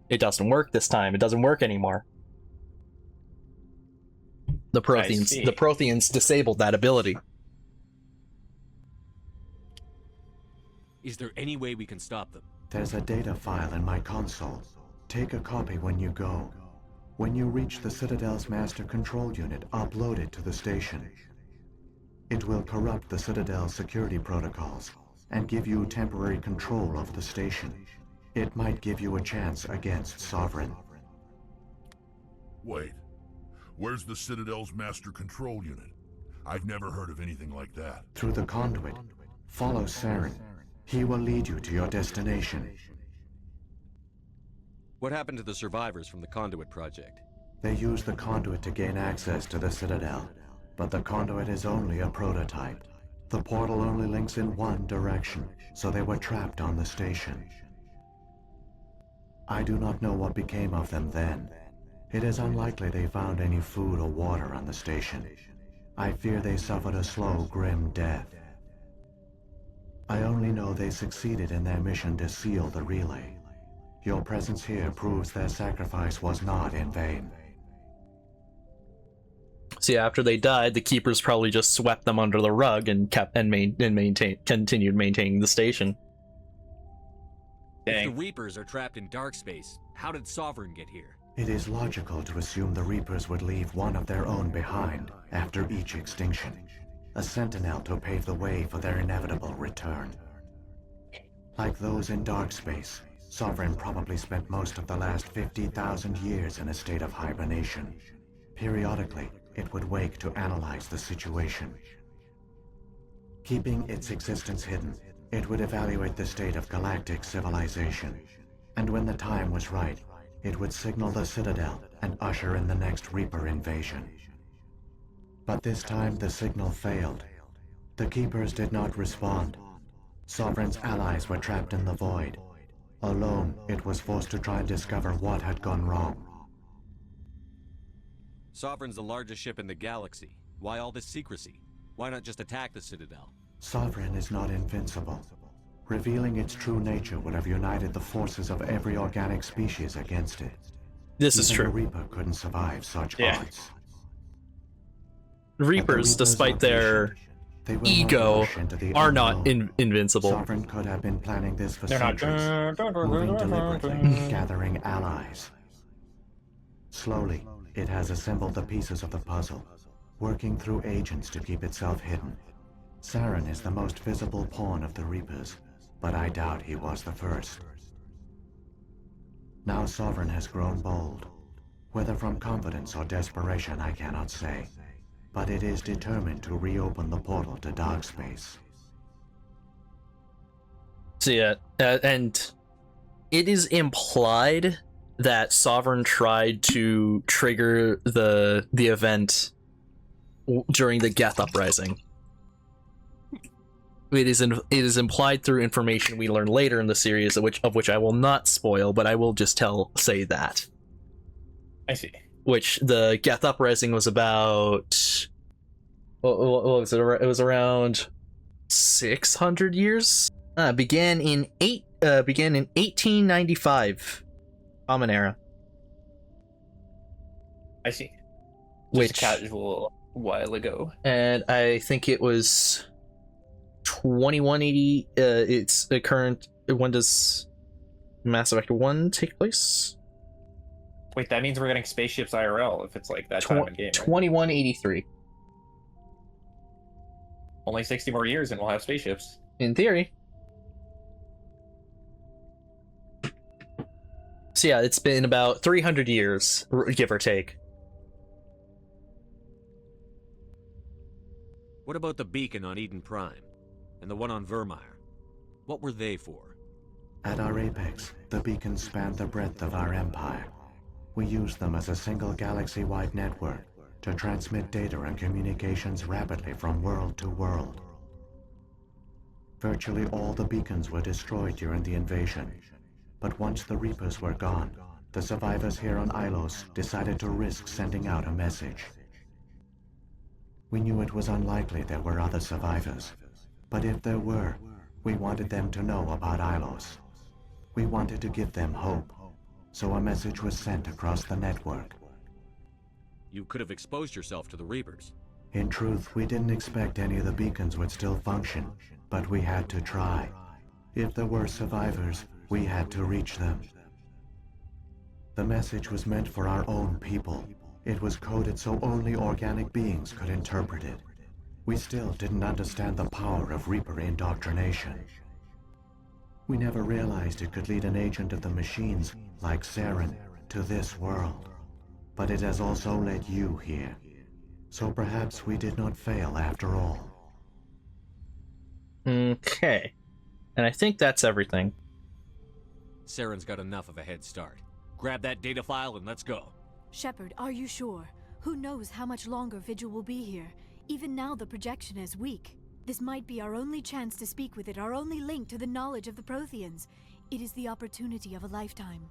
it doesn't work this time. It doesn't work anymore. The Protheans disabled that ability. Is there any way we can stop them? There's a data file in my console. Take a copy when you go. When you reach the Citadel's master control unit, upload it to the station. It will corrupt the Citadel's security protocols and give you temporary control of the station. It might give you a chance against Sovereign. Wait. Where's the Citadel's master control unit? I've never heard of anything like that. Through the conduit. Follow Saren. He will lead you to your destination. What happened to the survivors from the Conduit project? They used the conduit to gain access to the Citadel, but the conduit is only a prototype. The portal only links in one direction, so they were trapped on the station. I do not know what became of them then. It is unlikely they found any food or water on the station. I fear they suffered a slow, grim death. I only know they succeeded in their mission to seal the relay. Your presence here proves their sacrifice was not in vain. See, after they died, the Keepers probably just swept them under the rug and continued maintaining the station. If the Reapers are trapped in dark space, how did Sovereign get here? It is logical to assume the Reapers would leave one of their own behind after each extinction. A sentinel to pave the way for their inevitable return. Like those in dark space, Sovereign probably spent most of the last 50,000 years in a state of hibernation. Periodically, it would wake to analyze the situation. Keeping its existence hidden, it would evaluate the state of galactic civilization. And when the time was right, it would signal the Citadel and usher in the next Reaper invasion. But this time the signal failed. The Keepers did not respond. Sovereign's allies were trapped in the void. Alone, it was forced to try and discover what had gone wrong. Sovereign's the largest ship in the galaxy. Why all this secrecy? Why not just attack the Citadel? Sovereign is not invincible. Revealing its true nature would have united the forces of every organic species against it. This is true. The Reaper couldn't survive such odds. Reapers, despite their ego, are not invincible. Sovereign could have been planning this for centuries, moving deliberately, gathering allies. Slowly, it has assembled the pieces of the puzzle, working through agents to keep itself hidden. Saren is the most visible pawn of the Reapers, but I doubt he was the first. Now Sovereign has grown bold. Whether from confidence or desperation, I cannot say. But it is determined to reopen the portal to dark space. So yeah, and it is implied that Sovereign tried to trigger the event during the Geth Uprising. It is implied through information we learn later in the series, of which I will not spoil, but I will just say that. I see. Which the Geth Uprising was about. What was it? It was around 600 years. Began in 1895, Common Era. I see. Which casual while ago, and I think it was 2180. It's the current. When does Mass Effect 1 take place? Wait, that means we're getting spaceships IRL if it's like that time in game. Right? 2183. Only 60 more years and we'll have spaceships. In theory. So yeah, it's been about 300 years, give or take. What about the beacon on Eden Prime? And the one on Vermeer? What were they for? At our apex, the beacons spanned the breadth of our empire. We used them as a single galaxy-wide network to transmit data and communications rapidly from world to world. Virtually all the beacons were destroyed during the invasion. But once the Reapers were gone, the survivors here on Ilos decided to risk sending out a message. We knew it was unlikely there were other survivors, but if there were, we wanted them to know about Ilos. We wanted to give them hope, so a message was sent across the network. You could have exposed yourself to the Reapers. In truth, we didn't expect any of the beacons would still function, but we had to try. If there were survivors, we had to reach them. The message was meant for our own people. It was coded so only organic beings could interpret it. We still didn't understand the power of Reaper indoctrination. We never realized it could lead an agent of the machines, like Saren, to this world. But it has also led you here. So perhaps we did not fail after all. Okay. And I think that's everything. Saren's got enough of a head start. Grab that data file and let's go. Shepard, are you sure? Who knows how much longer Vigil will be here? Even now the projection is weak. This might be our only chance to speak with it, our only link to the knowledge of the Protheans. It is the opportunity of a lifetime.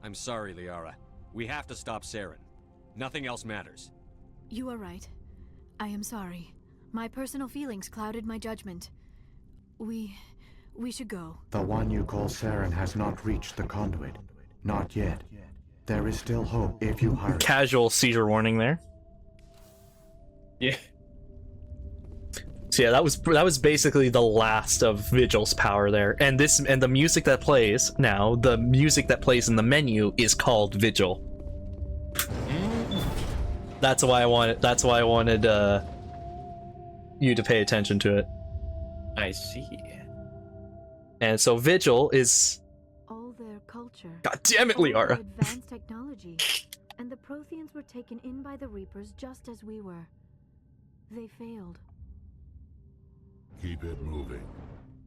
I'm sorry, Liara. We have to stop Saren. Nothing else matters. You are right. I am sorry. My personal feelings clouded my judgment. We should go. The one you call Saren has not reached the conduit. Not yet. There is still hope if you hurry. Casual seizure warning there. Yeah. So yeah, that was basically the last of Vigil's power there. And the music that plays now, the music that plays in the menu is called Vigil. That's why I wanted you to pay attention to it. I see. And so Vigil is all their culture. God damn it, Liara. Advanced technology. And the Protheans were taken in by the Reapers just as we were. They failed. Keep it moving.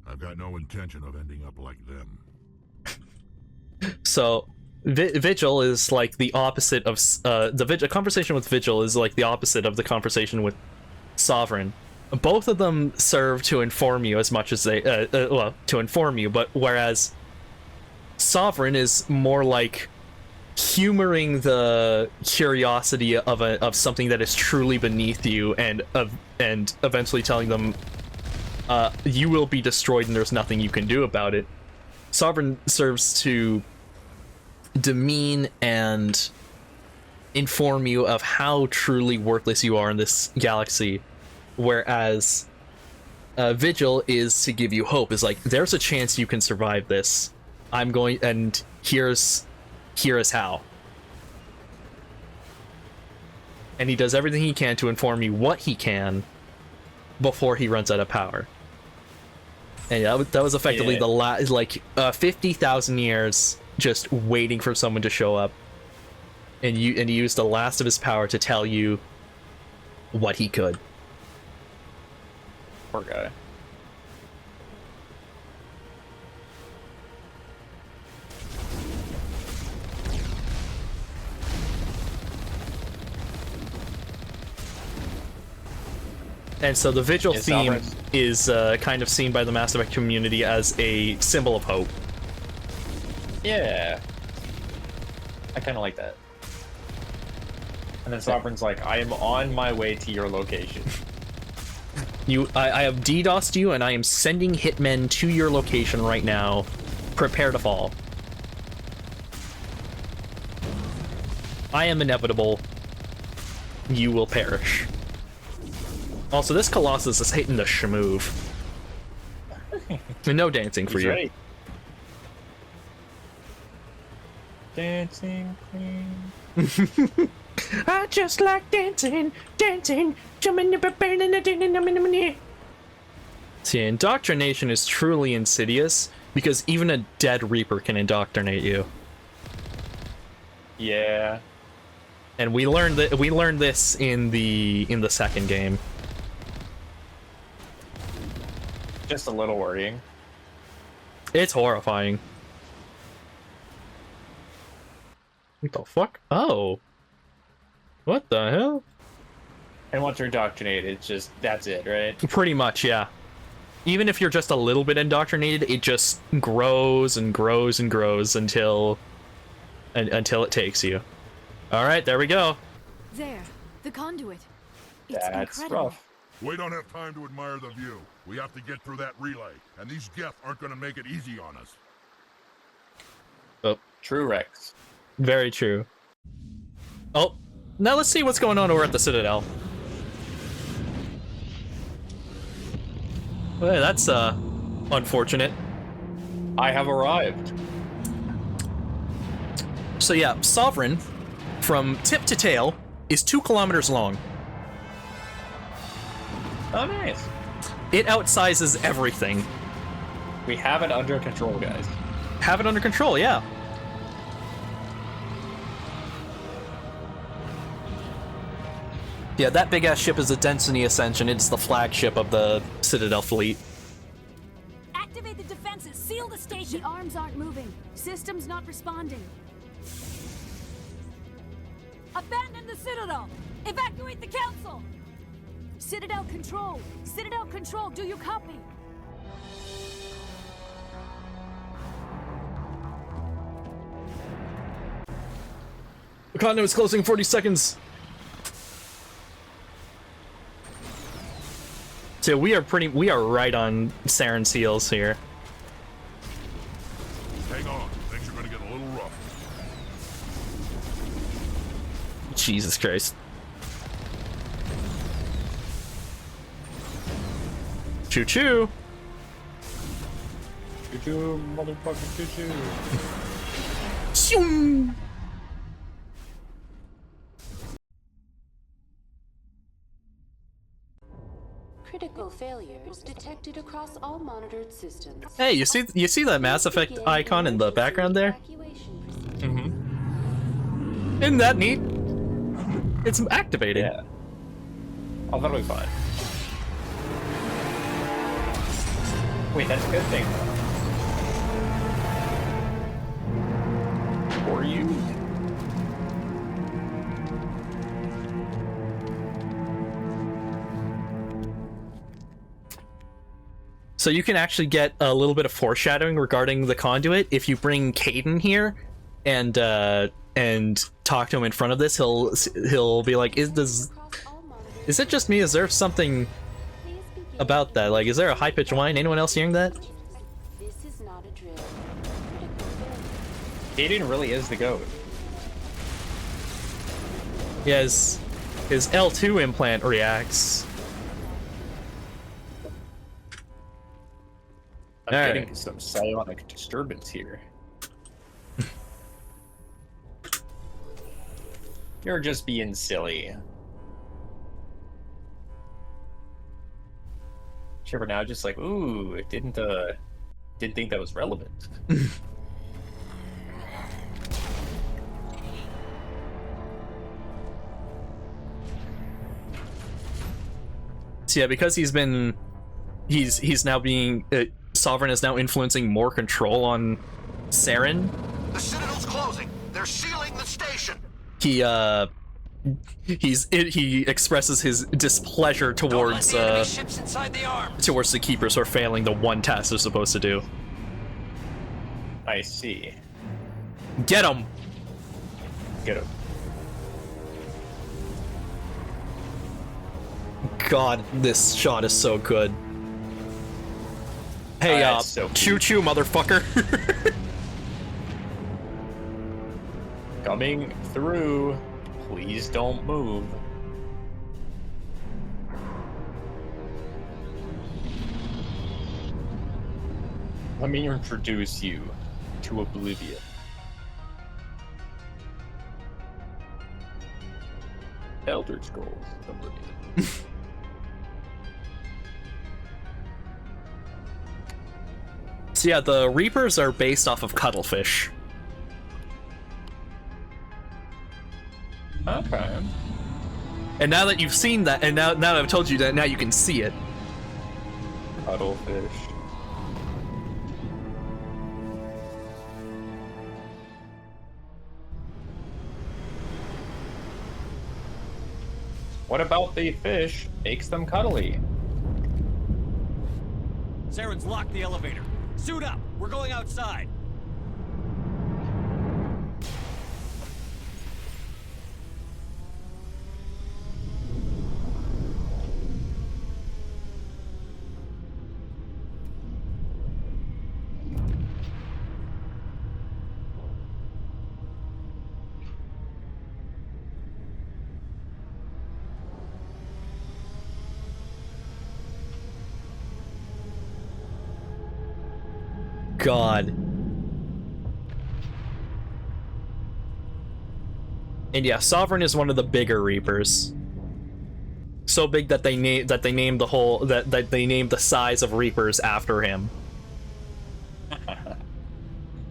I've got no intention of ending up like them. So Vigil is like the opposite of the conversation with Vigil is like the opposite of the conversation with Sovereign. Both of them serve to inform you as much as they to inform you, but whereas Sovereign is more like humoring the curiosity of something that is truly beneath you, and eventually telling them you will be destroyed and there's nothing you can do about it. Sovereign serves to demean and inform you of how truly worthless you are in this galaxy, whereas Vigil is to give you hope. Is like, there's a chance you can survive this. I'm going, and here is how. And he does everything he can to inform you what he can before he runs out of power. And yeah, that was effectively the last, like, 50,000 years just waiting for someone to show up, and he used the last of his power to tell you what he could. Poor guy. And so the Vigil theme is kind of seen by the Mass Effect community as a symbol of hope. Yeah. I kind of like that. And then Sovereign's like, I am on my way to your location. I have DDoSed you, and I am sending hitmen to your location right now. Prepare to fall. I am inevitable. You will perish. Also, this Colossus is hitting the schmoove. No dancing for you. Right. Dancing queen. I just like dancing, dancing, jumping. See, indoctrination is truly insidious because even a dead Reaper can indoctrinate you. Yeah. And we learned that this in the second game. Just a little worrying. It's horrifying. What the fuck? Oh. What the hell? And once you're indoctrinated, it's just, that's it, right? Pretty much, yeah. Even if you're just a little bit indoctrinated, it just grows and grows and grows until it takes you. All right, there we go. There, the conduit. It's That's incredible. rough. We don't have time to admire the view. We have to get through that relay, and these Geth aren't going to make it easy on us. Oh, true, Rex. Very true. Oh, now let's see what's going on over at the Citadel. Well, that's unfortunate. I have arrived. So yeah, Sovereign, from tip to tail, is 2 kilometers long. Oh, nice. It outsizes everything. We have it under control, guys. Have it under control, yeah. Yeah, that big-ass ship is the Density Ascension. It's the flagship of the Citadel fleet. Activate the defenses. Seal the station. The arms aren't moving. Systems not responding. Abandon the Citadel. Evacuate the Council. Citadel Control. Citadel Control, do you copy? The conduit is closing 40 seconds. So we are right on Saren's heels here. Hang on, things are going to get a little rough. Jesus Christ. Choo choo. Choo choo, motherfucking choo choo. Shoom. Critical failures detected across all monitored systems. Hey, you see that Mass Effect icon in the background there? Mm-hmm. Isn't that neat? It's activated. Yeah. Oh, that'll be fine. Wait, that's a good thing. For you. So you can actually get a little bit of foreshadowing regarding the conduit if you bring Caden here, and talk to him in front of this. He'll be like, is it just me? Is there something about that? Like, is there a high-pitched whine? Anyone else hearing that? This is not a drill. Caden really is the GOAT. Yeah, his L2 implant reacts. I'm getting some psionic disturbance here. You're just being silly. Shiver now, just like, ooh, didn't think that was relevant. So yeah, because he's now being Sovereign is now influencing more control on Saren. The Citadel's closing. They're sealing the station. He expresses his displeasure towards towards the Keepers for failing the one task they're supposed to do. I see. Get him. Get him. God, this shot is so good. Hey, so choo-choo, motherfucker. Coming through. Please don't move. Let me introduce you to Oblivion. Elder Scrolls Oblivion. So yeah, the Reapers are based off of cuttlefish. Okay. And now that you've seen that, and now that I've told you that, now you can see it. Cuttlefish. What about the fish makes them cuddly? Saren's locked the elevator. Suit up! We're going outside! God. And yeah, Sovereign is one of the bigger Reapers. So big that they named the whole that they named the size of Reapers after him.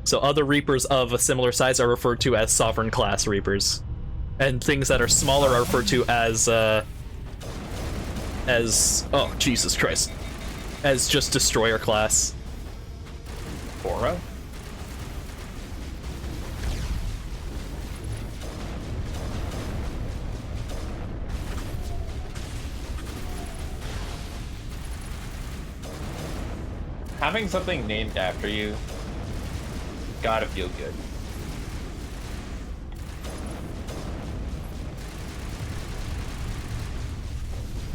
So other Reapers of a similar size are referred to as Sovereign class Reapers, and things that are smaller are referred to as oh Jesus Christ, as just Destroyer class. Aura? Having something named after you gotta feel good.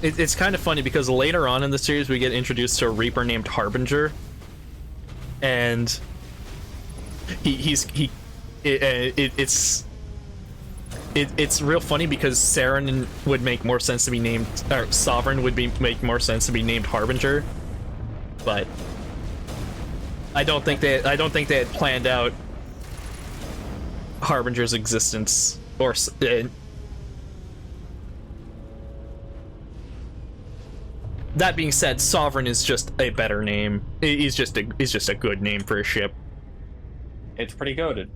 It's kind of funny because later on in the series we get introduced to a Reaper named Harbinger, and it's real funny because Saren would make more sense to be named, or Sovereign would make more sense to be named Harbinger, but I don't think they had planned out Harbinger's existence, or that being said, Sovereign is just a better name. He's just a good name for a ship. It's pretty goated.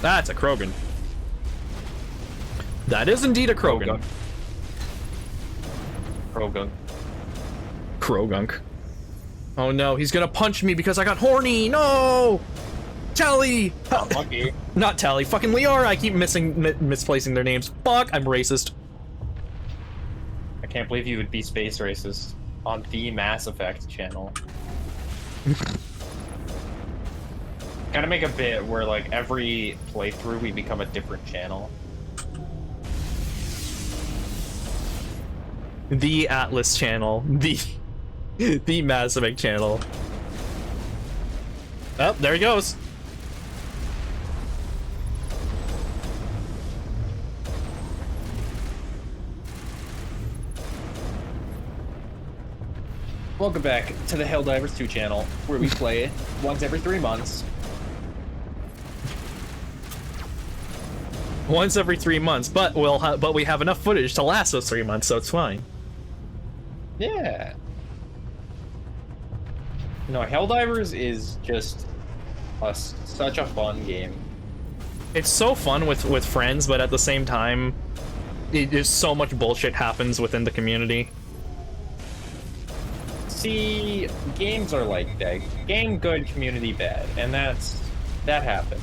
That's a Krogan. That is indeed a Krogan. Krogunk. Oh no, he's gonna punch me because I got horny. No! Tally! Not Tally, fucking Liara. I keep misplacing their names. Fuck, I'm racist. I can't believe you would be space racist on the Mass Effect channel. Gotta make a bit where, like, every playthrough we become a different channel. The Atlas channel. The Mass Effect channel. Oh, there he goes. Welcome back to the Helldivers 2 channel, where we play once every 3 months. Once every 3 months, but we have enough footage to last those 3 months, so it's fine. Yeah. No, Helldivers is just such a fun game. It's so fun with friends, but at the same time, there's so much bullshit happens within the community. See, games are like that. Game good, community bad, and that happens.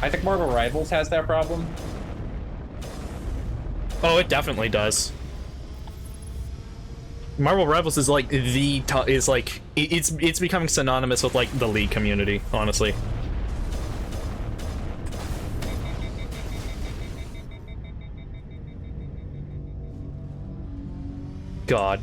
I think Marvel Rivals has that problem. Oh, it definitely does. Marvel Rivals is like it's becoming synonymous with like the League community, honestly. God.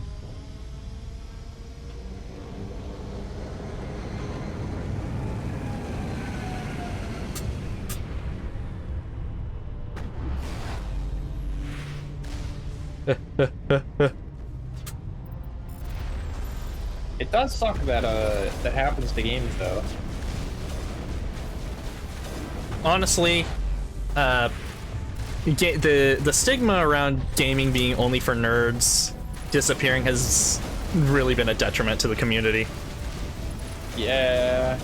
It does suck that that happens to games though. Honestly, the stigma around gaming being only for nerds disappearing has really been a detriment to the community. Yeah.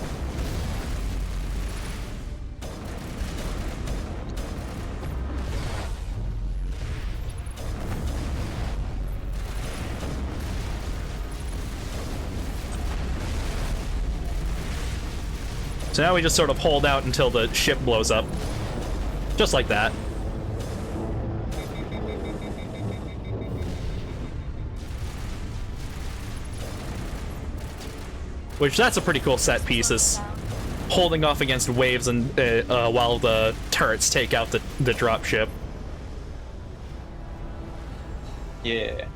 So now we just sort of hold out until the ship blows up. Just like that. Which, that's a pretty cool set piece, is holding off against waves and while the turrets take out the drop ship. Yeah.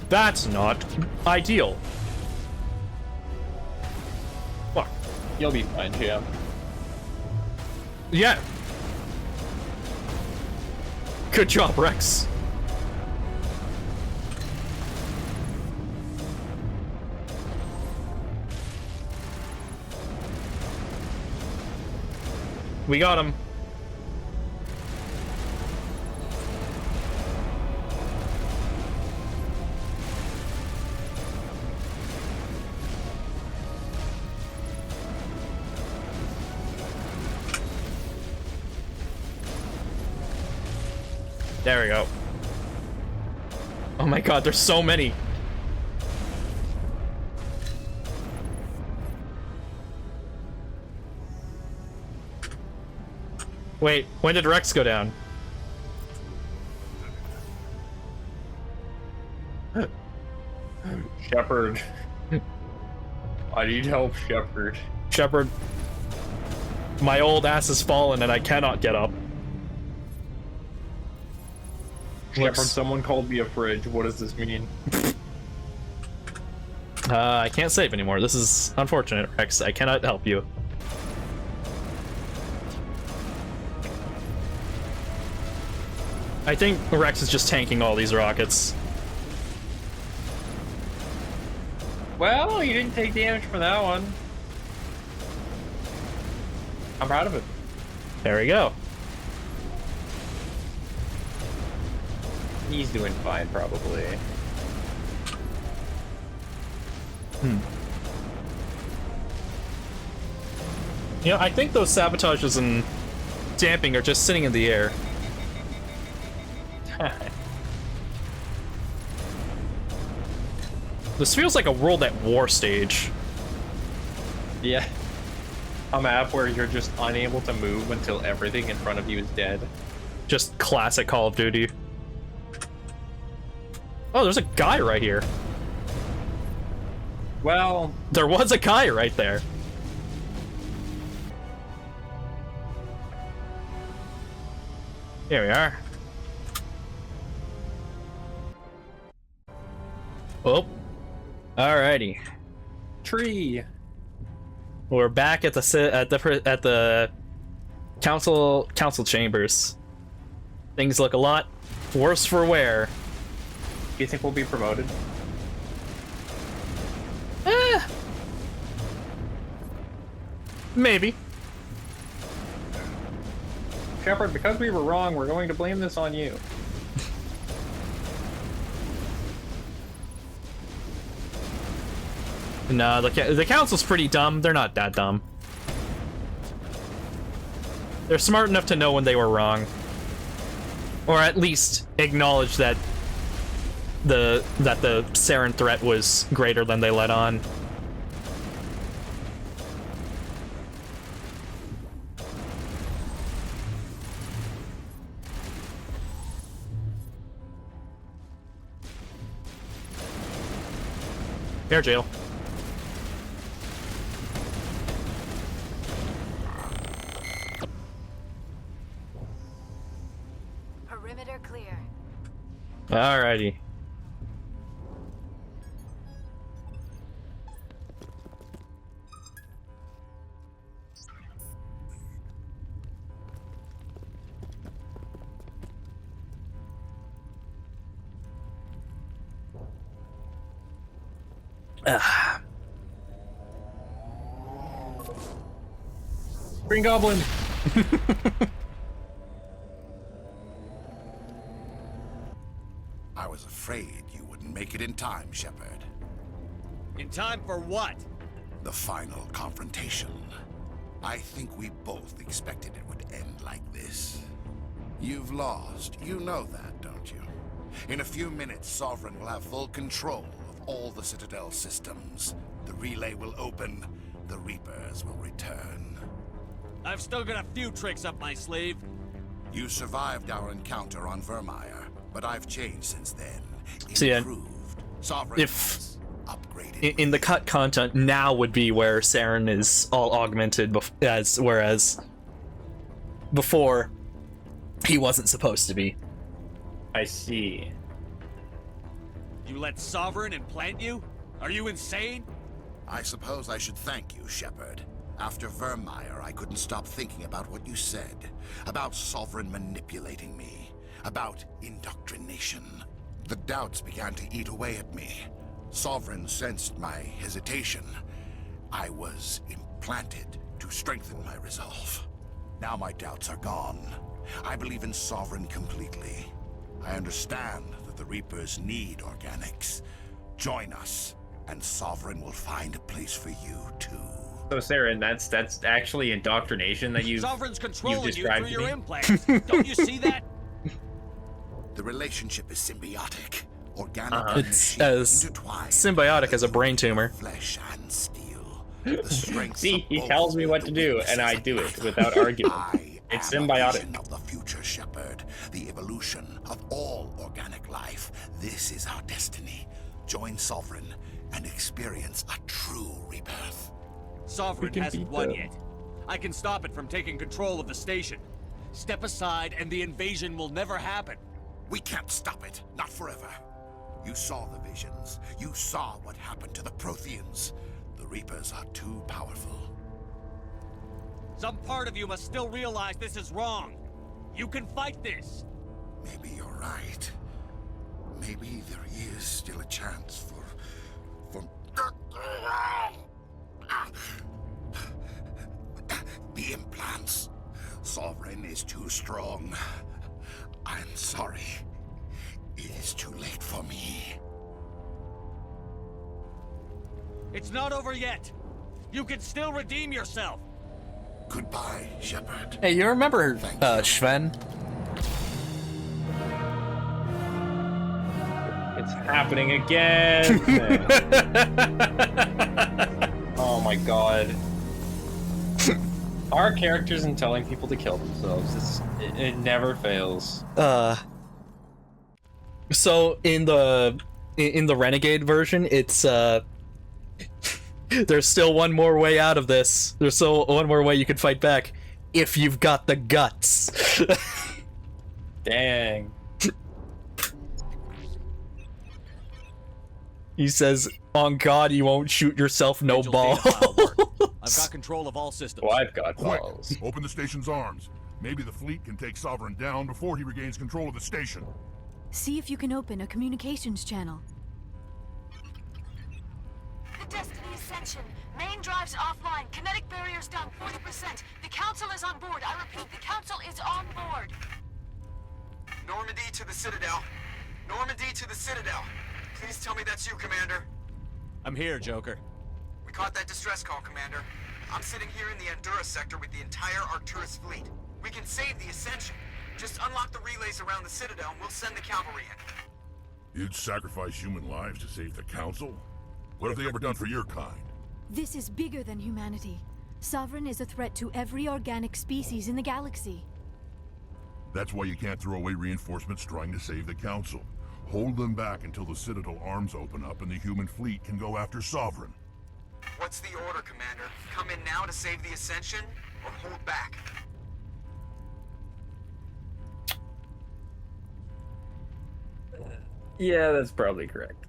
That's not ideal. Fuck. You'll be fine, Jim. Yeah. Good job, Rex. We got him. There we go. Oh my god, there's so many. Wait, when did Rex go down? Shepard. I need help, Shepard. Shepard. My old ass has fallen and I cannot get up. Shepard, someone called me a fridge. What does this mean? I can't save anymore. This is unfortunate, Rex. I cannot help you. I think Rex is just tanking all these rockets. Well, you didn't take damage from that one. I'm proud of it. There we go. He's doing fine, probably. You know, I think those sabotages and damping are just sitting in the air. This feels like a World at War stage. Yeah. A map where you're just unable to move until everything in front of you is dead. Just classic Call of Duty. Oh, there's a guy right here. Well, there was a guy right there. Here we are. Oh. Alrighty. Tree. We're back at the council chambers. Things look a lot worse for wear. Do you think we'll be promoted? Maybe. Shepard, because we were wrong, we're going to blame this on you. No, the council's pretty dumb. They're not that dumb. They're smart enough to know when they were wrong. Or at least acknowledge that the Saren threat was greater than they let on. Air jail. Perimeter clear. Alrighty. Green Goblin. I was afraid you wouldn't make it in time, Shepard. In time for what? The final confrontation. I think we both expected it would end like this. You've lost. You know that, don't you? In a few minutes, Sovereign will have full control of all the Citadel systems. The relay will open. The Reapers will return. I've still got a few tricks up my sleeve. You survived our encounter on Vermeer, but I've changed since then. So yeah, Sovereign if in the cut content now would be where Saren is all augmented, whereas before he wasn't supposed to be. I see. You let Sovereign implant you? Are you insane? I suppose I should thank you, Shepard. After Vermeer, I couldn't stop thinking about what you said. About Sovereign manipulating me. About indoctrination. The doubts began to eat away at me. Sovereign sensed my hesitation. I was implanted to strengthen my resolve. Now my doubts are gone. I believe in Sovereign completely. I understand that the Reapers need organics. Join us, and Sovereign will find a place for you, too. So, Saren, that's actually indoctrination that Sovereign's controlling you described through to your me? implants. Don't you see that? The relationship is symbiotic. Organic It's as symbiotic as a brain tumor. Flesh and steel. The strength See, he tells me what to do, and I do it without argument. It's symbiotic. Of the future, Shepard. The evolution of all organic life. This is our destiny. Join Sovereign and experience a true rebirth. Sovereign hasn't won yet. I can stop it from taking control of the station. Step aside and the invasion will never happen. We can't stop it. Not forever. You saw the visions. You saw what happened to the Protheans. The Reapers are too powerful. Some part of you must still realize this is wrong. You can fight this. Maybe you're right. Maybe there is still a chance for... The implants. Sovereign is too strong. I'm sorry. It is too late for me. It's not over yet. You can still redeem yourself. Goodbye, Shepard. Hey, you remember Sven? It's happening again. Oh my god. Our characters and telling people to kill themselves. It never fails. So in the Renegade version, it's there's still one more way out of this. There's still one more way you can fight back if you've got the guts. Dang. He says, "On God, you won't shoot yourself, no ball." I've got control of all systems. Well, I've got Quick, balls. open the station's arms. Maybe the fleet can take Sovereign down before he regains control of the station. See if you can open a communications channel. The Destiny Ascension. Main drives offline. Kinetic barriers down 40%. The Council is on board. I repeat, the Council is on board. Normandy to the Citadel. Normandy to the Citadel. Please tell me that's you, Commander. I'm here, Joker. Caught that distress call, Commander. I'm sitting here in the Andurra sector with the entire Arcturus fleet. We can save the Ascension. Just unlock the relays around the Citadel and we'll send the cavalry in. You'd sacrifice human lives to save the Council? What have they ever done for your kind? This is bigger than humanity. Sovereign is a threat to every organic species in the galaxy. That's why you can't throw away reinforcements trying to save the Council. Hold them back until the Citadel arms open up and the human fleet can go after Sovereign. What's the order, Commander? Come in now to save the Ascension, or hold back? Yeah, that's probably correct.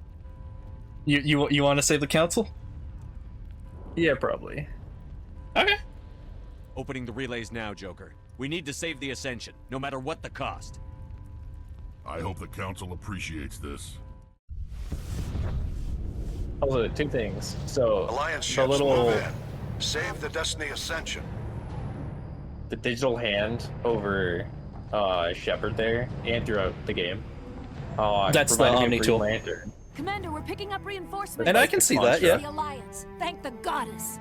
You want to save the Council? Yeah, probably. Okay. Opening the relays now, Joker. We need to save the Ascension, no matter what the cost. I hope the Council appreciates this. Also, two things. So, Alliance the ships little... move in. Save the Destiny Ascension. The digital hand over Shepard there, and throughout the game. That's the Omni tool. Lantern. Commander, we're picking up reinforcements. And I can see that, yeah. The Alliance. Thank the goddess.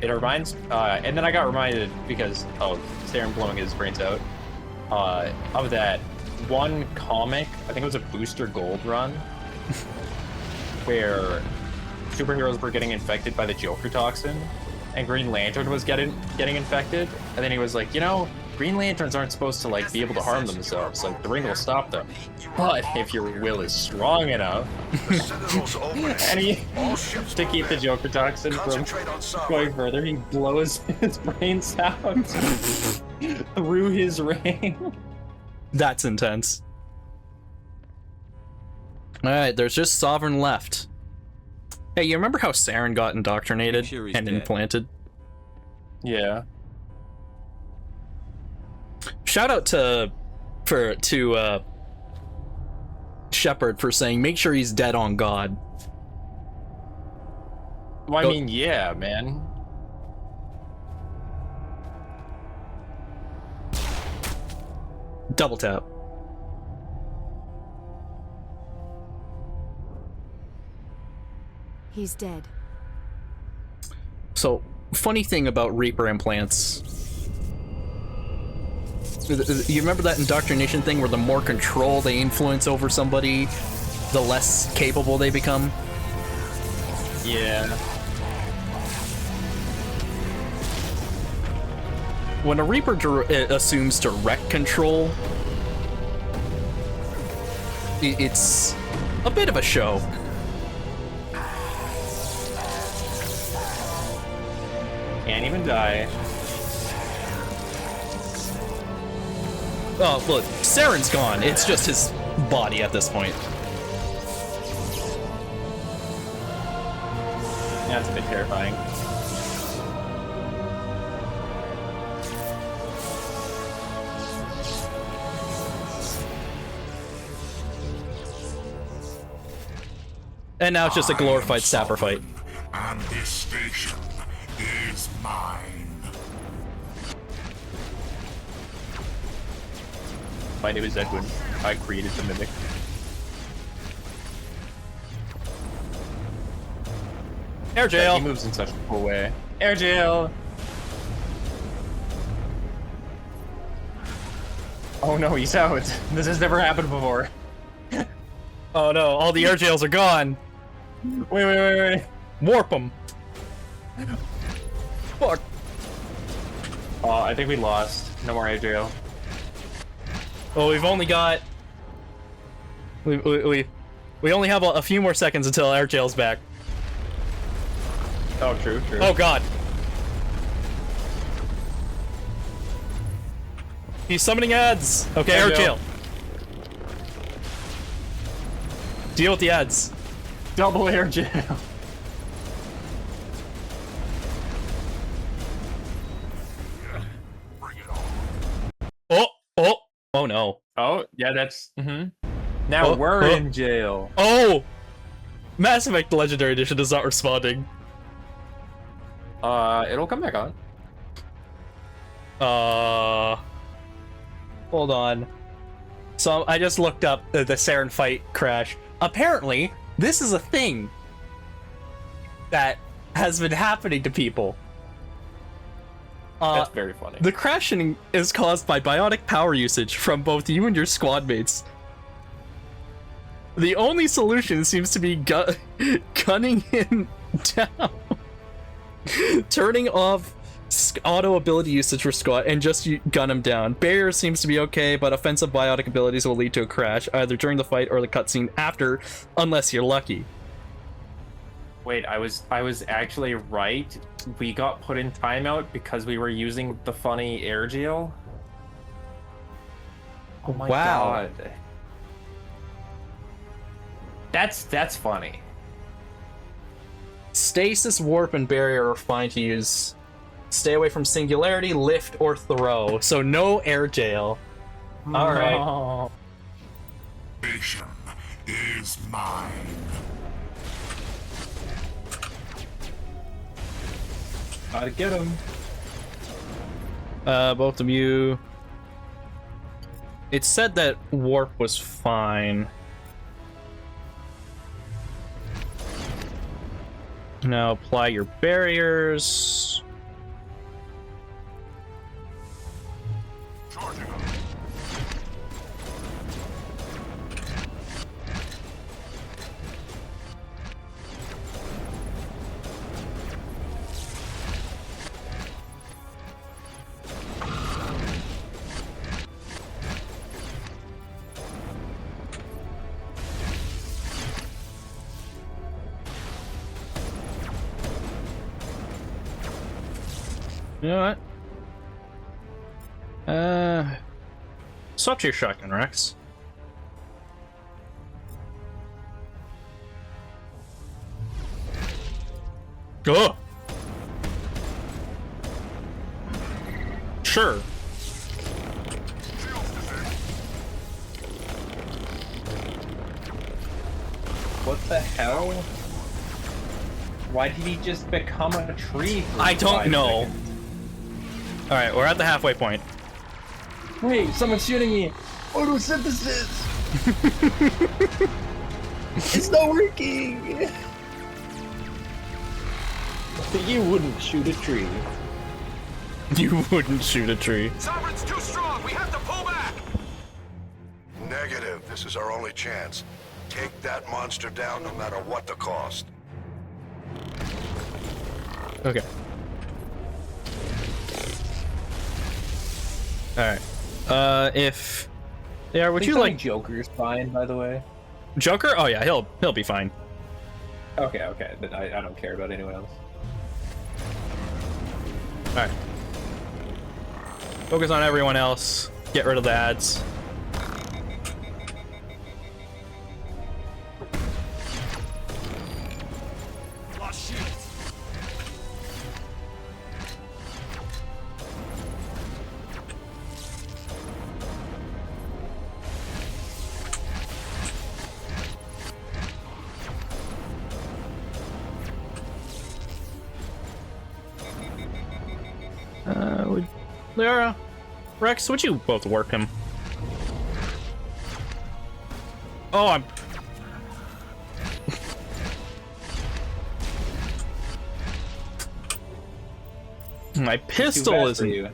It reminds, and then I got reminded because of Saren blowing his brains out, of that one comic. I think it was a Booster Gold run, where superheroes were getting infected by the Joker toxin, and Green Lantern was getting infected, and then he was like, you know, Green Lanterns aren't supposed to like be able to harm themselves. Like the ring will stop them, but if your will is strong enough, and to keep the Joker toxin from going further, he blows his brains out through his ring. That's intense. All right, there's just Sovereign left. Hey, you remember how Saren got indoctrinated and implanted? Yeah. Shout out to Shepard for saying make sure he's dead on God. Well, I mean, yeah, man. Double tap. He's dead. So, funny thing about Reaper implants. You remember that indoctrination thing where the more control they influence over somebody, the less capable they become? Yeah. When a Reaper assumes direct control, it's a bit of a show. Can't even die. Oh, look, Saren's gone. It's just his body at this point. Yeah, it's a bit terrifying. And now it's just a glorified sapper fight. And this station is mine. My name is Edwin. I created the Mimic. Air jail. He moves in such a cool way. Air jail. Oh no, he's out. This has never happened before. Oh no, all the air jails are gone. Wait. Warp them. Fuck. I think we lost. No more air jail. Well, we've only got... We only have a few more seconds until air jail's back. Oh, true. Oh god. He's summoning ads. Okay, air jail. Deal with the ads. Double air jail. Oh no. Oh, yeah, that's... Now we're in jail. Oh! Mass Effect Legendary Edition is not responding. It'll come back on. Hold on. So I just looked up the Saren fight crash. Apparently, this is a thing that has been happening to people. That's very funny. The crashing is caused by biotic power usage from both you and your squad mates. The only solution seems to be gunning him down. Turning off auto ability usage for squad and just gun him down. Barrier seems to be okay, but offensive biotic abilities will lead to a crash, either during the fight or the cutscene after, unless you're lucky. Wait, I was actually right. We got put in timeout because we were using the funny air jail. Oh my god. That's funny. Stasis, warp, and barrier are fine to use. Stay away from singularity, lift, or throw. So no air jail. All right. Nation is mine. Gotta get him. Both of you. It said that warp was fine. Now apply your barriers. You know what? Swap to your shotgun, Rex. Oh! Sure. What the hell? Why did he just become a tree? I don't know. Alright, we're at the halfway point. Wait, someone's shooting me! Photosynthesis! It's not working! You wouldn't shoot a tree. You wouldn't shoot a tree. Sovereign's too strong. We have to pull back. Negative. This is our only chance. Take that monster down no matter what the cost. Okay. Alright. If... Yeah, would you like... Joker's fine, by the way. Joker? Oh yeah, he'll be fine. Okay, okay. Then I don't care about anyone else. Alright. Focus on everyone else. Get rid of the ads. Lost shields. Liara, Rex, would you both warp him? Oh, I'm... My pistol isn't...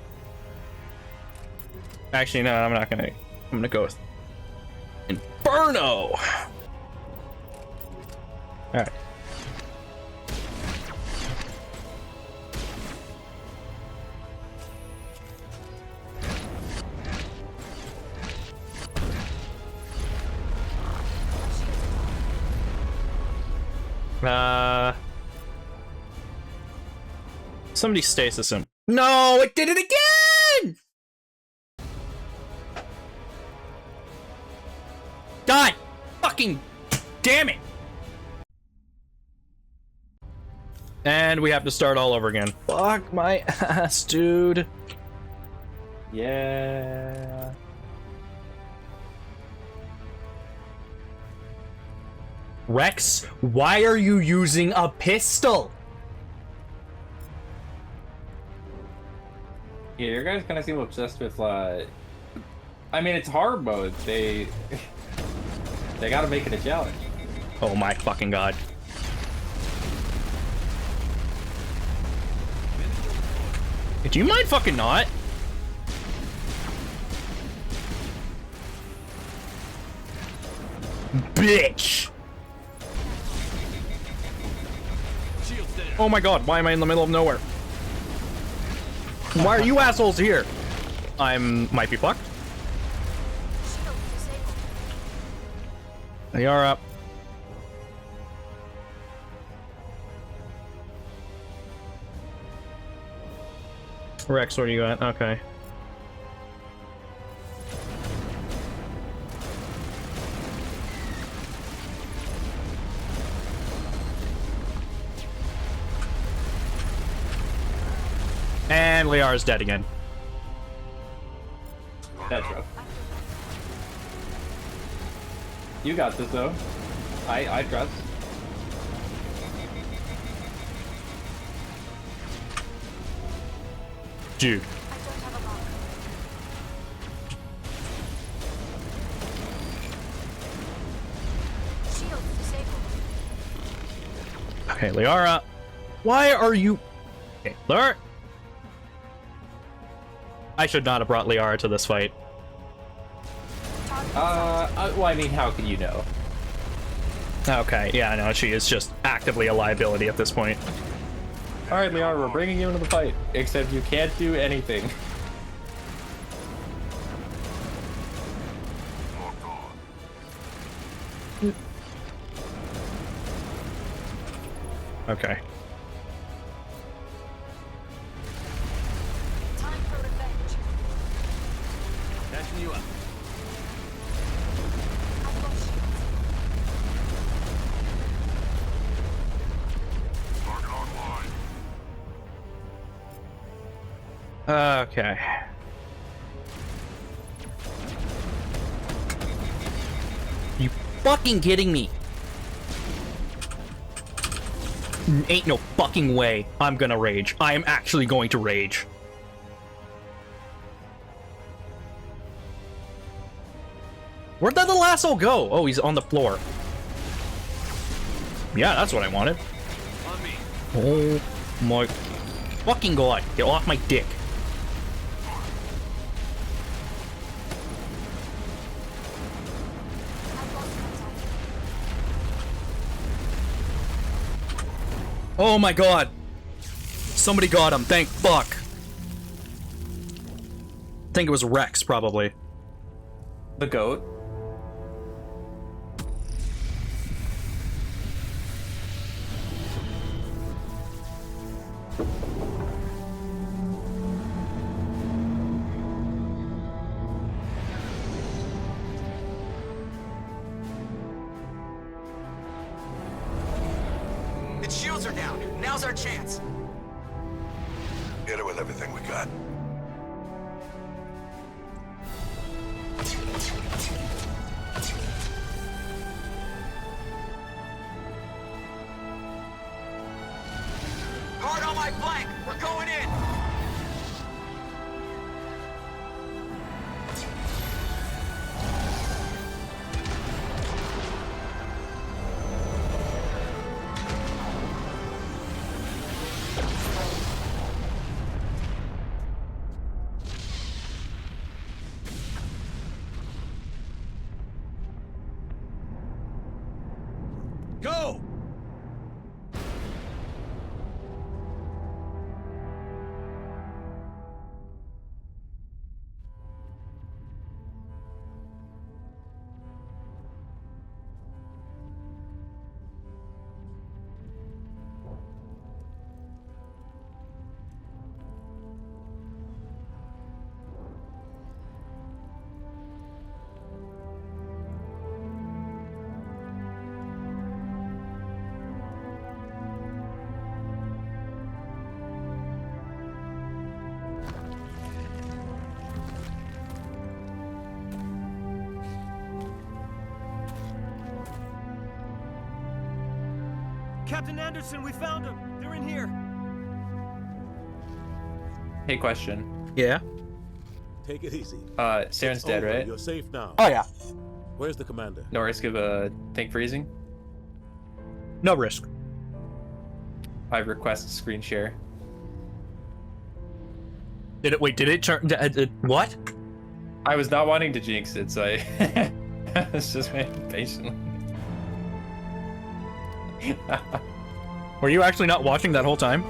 Actually, no, I'm not gonna... I'm gonna go with... Inferno! Alright. Somebody stasis him. No, it did it again! God fucking damn it! And we have to start all over again. Fuck my ass, dude. Yeah. Rex, why are you using a pistol? Yeah, your guys kind of seem obsessed with, I mean, it's hard mode. They gotta make it a challenge. Oh my fucking god. Do you mind fucking not? Bitch! Oh my god, why am I in the middle of nowhere? Why are you assholes here? Might be fucked. They are up. Rex, where are you at? Okay. And Liara's dead again. That's rough. You got this though. I trust. Dude. Okay, Liara. Why are you... Okay, Liara. I should not have brought Liara to this fight. Well, I mean, how can you know? Okay, yeah, no, she is just actively a liability at this point. Alright, Liara, we're bringing you into the fight. Except you can't do anything. Okay. Time for revenge. Catching you up. Okay. You fucking kidding me? Ain't no fucking way I'm gonna rage. I am actually going to rage. Where'd that little asshole go? Oh, he's on the floor. Yeah, that's what I wanted. Oh my fucking god. Get off my dick. Oh my god. Somebody got him. Thank fuck. I think it was Rex, probably. The goat. Its shields are down. Now's our chance. Hit it with everything we got. Hard on my flank. We're going in. Go! Captain Anderson, we found them. They're in here. Hey, question. Yeah? Take it easy. Saren's It's dead, over. right? You're safe now. Oh, yeah. Where's the commander? No risk of think freezing? No risk. I request screen share. Did it? Wait, did it turn? What? I was not wanting to jinx it, so I was just waiting patiently. Were you actually not watching that whole time?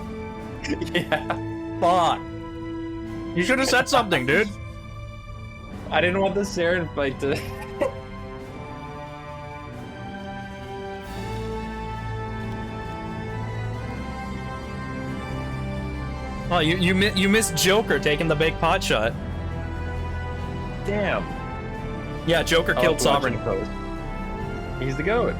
Yeah. Fuck. You should have said something, dude. I didn't want the Saren fight to. Oh, you missed Joker taking the big pot shot. Damn. Yeah, Joker killed Sovereign. He's the GOAT.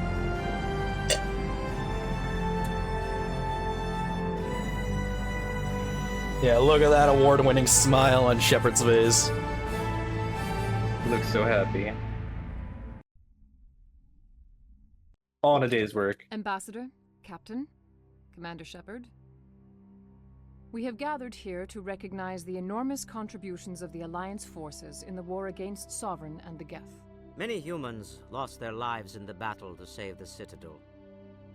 Yeah, look at that award-winning smile on Shepard's face. He looks so happy. All in a day's work. Ambassador, Captain, Commander Shepard. We have gathered here to recognize the enormous contributions of the Alliance forces in the war against Sovereign and the Geth. Many humans lost their lives in the battle to save the Citadel.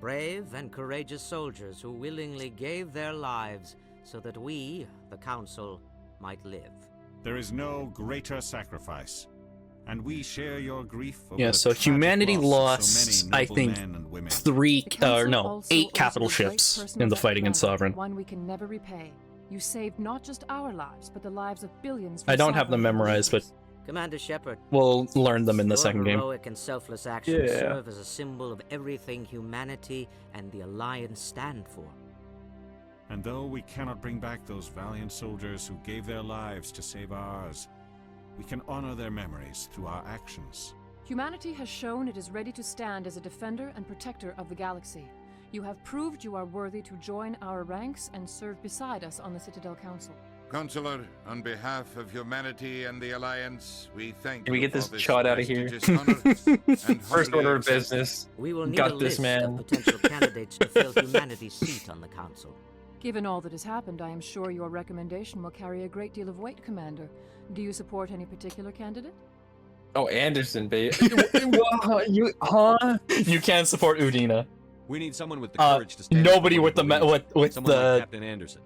Brave and courageous soldiers who willingly gave their lives so that we, the Council, might live. There is no greater sacrifice, and we share your grief over Yeah, the so tragic humanity loss of lost, so many I noble think, men and women. 8 capital ships in the fight against Sovereign. One we can never repay. You saved not just our lives, but the lives of billions. I don't have them memorized, but Commander Shepard, we'll learn them in the second game. heroic and selfless actions Yeah. serve as a symbol of everything humanity and the Alliance stand for. And though we cannot bring back those valiant soldiers who gave their lives to save ours, we can honor their memories through our actions. Humanity has shown it is ready to stand as a defender and protector of the galaxy. You have proved you are worthy to join our ranks and serve beside us on the Citadel Council. Consular, on behalf of humanity and the Alliance, we thank Can we you get for this shot out of here? prestigious honor and First humbly order of accept- business. We will need Got a this, list man. of potential candidates to fill humanity's seat on the Council. Given all that has happened, I am sure your recommendation will carry a great deal of weight, Commander. Do you support any particular candidate? Oh, Anderson, babe. You can't support Udina. We need someone with the courage to stand Nobody up with the with someone like the Captain Anderson.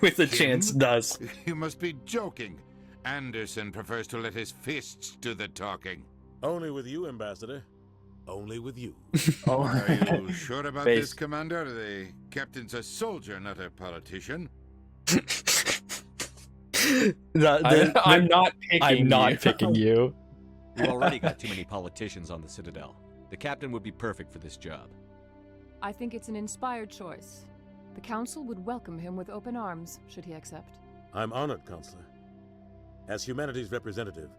with a chance does. You must be joking. Anderson prefers to let his fists do the talking. Only with you, Ambassador. Only with you. Are you sure about Face. this, Commander? The captain's a soldier, not a politician. I'm not picking I'm not you. picking you. We've already got too many politicians on the Citadel. The captain would be perfect for this job. I think it's an inspired choice. The Council would welcome him with open arms, should he accept. I'm honored, Counselor. As humanity's representative,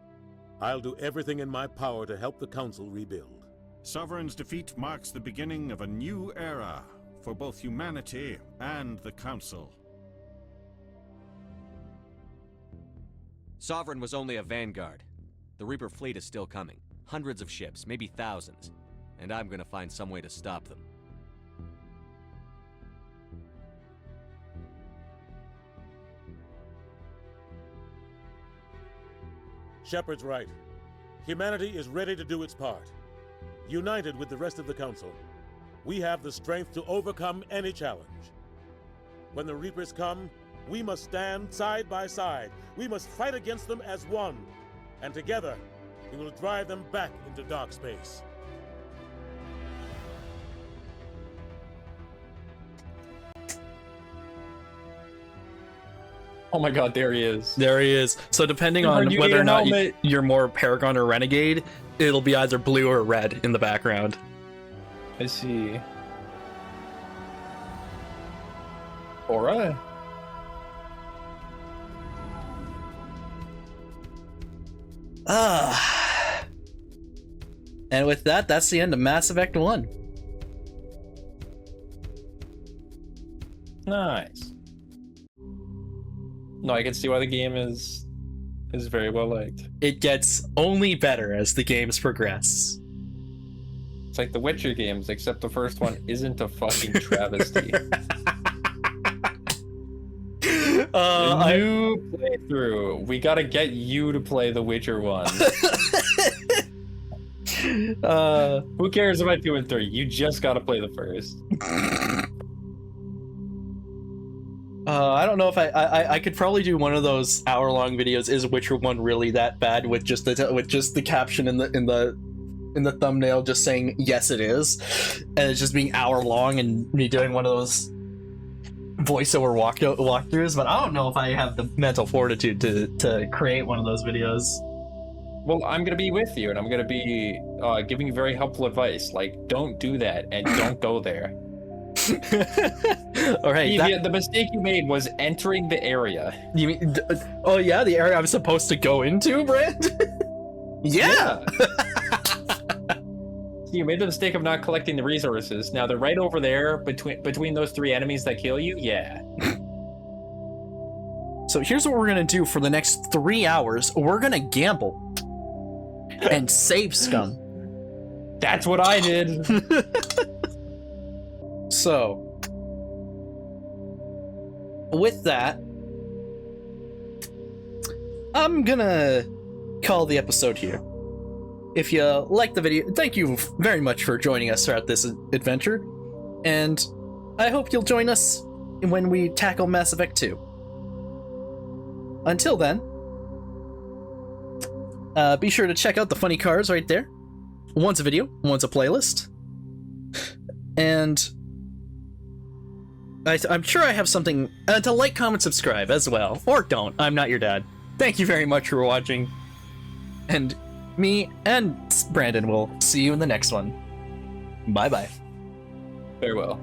I'll do everything in my power to help the Council rebuild. Sovereign's defeat marks the beginning of a new era for both humanity and the Council. Sovereign was only a vanguard. The Reaper fleet is still coming. Hundreds of ships, maybe thousands. And I'm gonna find some way to stop them. Shepard's right. Humanity is ready to do its part. United with the rest of the Council, we have the strength to overcome any challenge. When the Reapers come, we must stand side by side. We must fight against them as one. And together, we will drive them back into dark space. Oh my god, there he is. There he is. So depending Are on you whether or your not helmet? you're more Paragon or Renegade, it'll be either blue or red in the background. I see. Aura? And with that, that's the end of Mass Effect 1. Nice. No, I can see why the game is very well liked. It gets only better as the games progress. It's like the Witcher games, except the first one isn't a fucking travesty. New playthrough. We gotta get you to play the Witcher one. Who cares about 2 and 3? You just gotta play the first. I don't know if I could probably do one of those hour-long videos. Is Witcher 1 really that bad? With just the caption in the thumbnail just saying yes it is, and it's just being hour-long and me doing one of those voiceover walkthroughs. But I don't know if I have the mental fortitude to create one of those videos. Well, I'm gonna be with you, and I'm gonna be giving you very helpful advice. Like, don't do that, and don't go there. All right. The mistake you made was entering the area. You mean? Oh yeah, the area I'm supposed to go into, Brand. Yeah. You made the mistake of not collecting the resources. Now they're right over there between those 3 enemies that kill you. Yeah. So here's what we're gonna do for the next 3 hours. We're gonna gamble and save Scum. That's what I did. So, with that, I'm gonna call the episode here. If you like the video, thank you very much for joining us throughout this adventure, and I hope you'll join us when we tackle Mass Effect 2. Until then, be sure to check out the funny cards right there. One's a video, one's a playlist, and I'm sure I have something to like, comment, subscribe as well. Or don't. I'm not your dad. Thank you very much for watching. And me and Brandon will see you in the next one. Bye-bye. Farewell.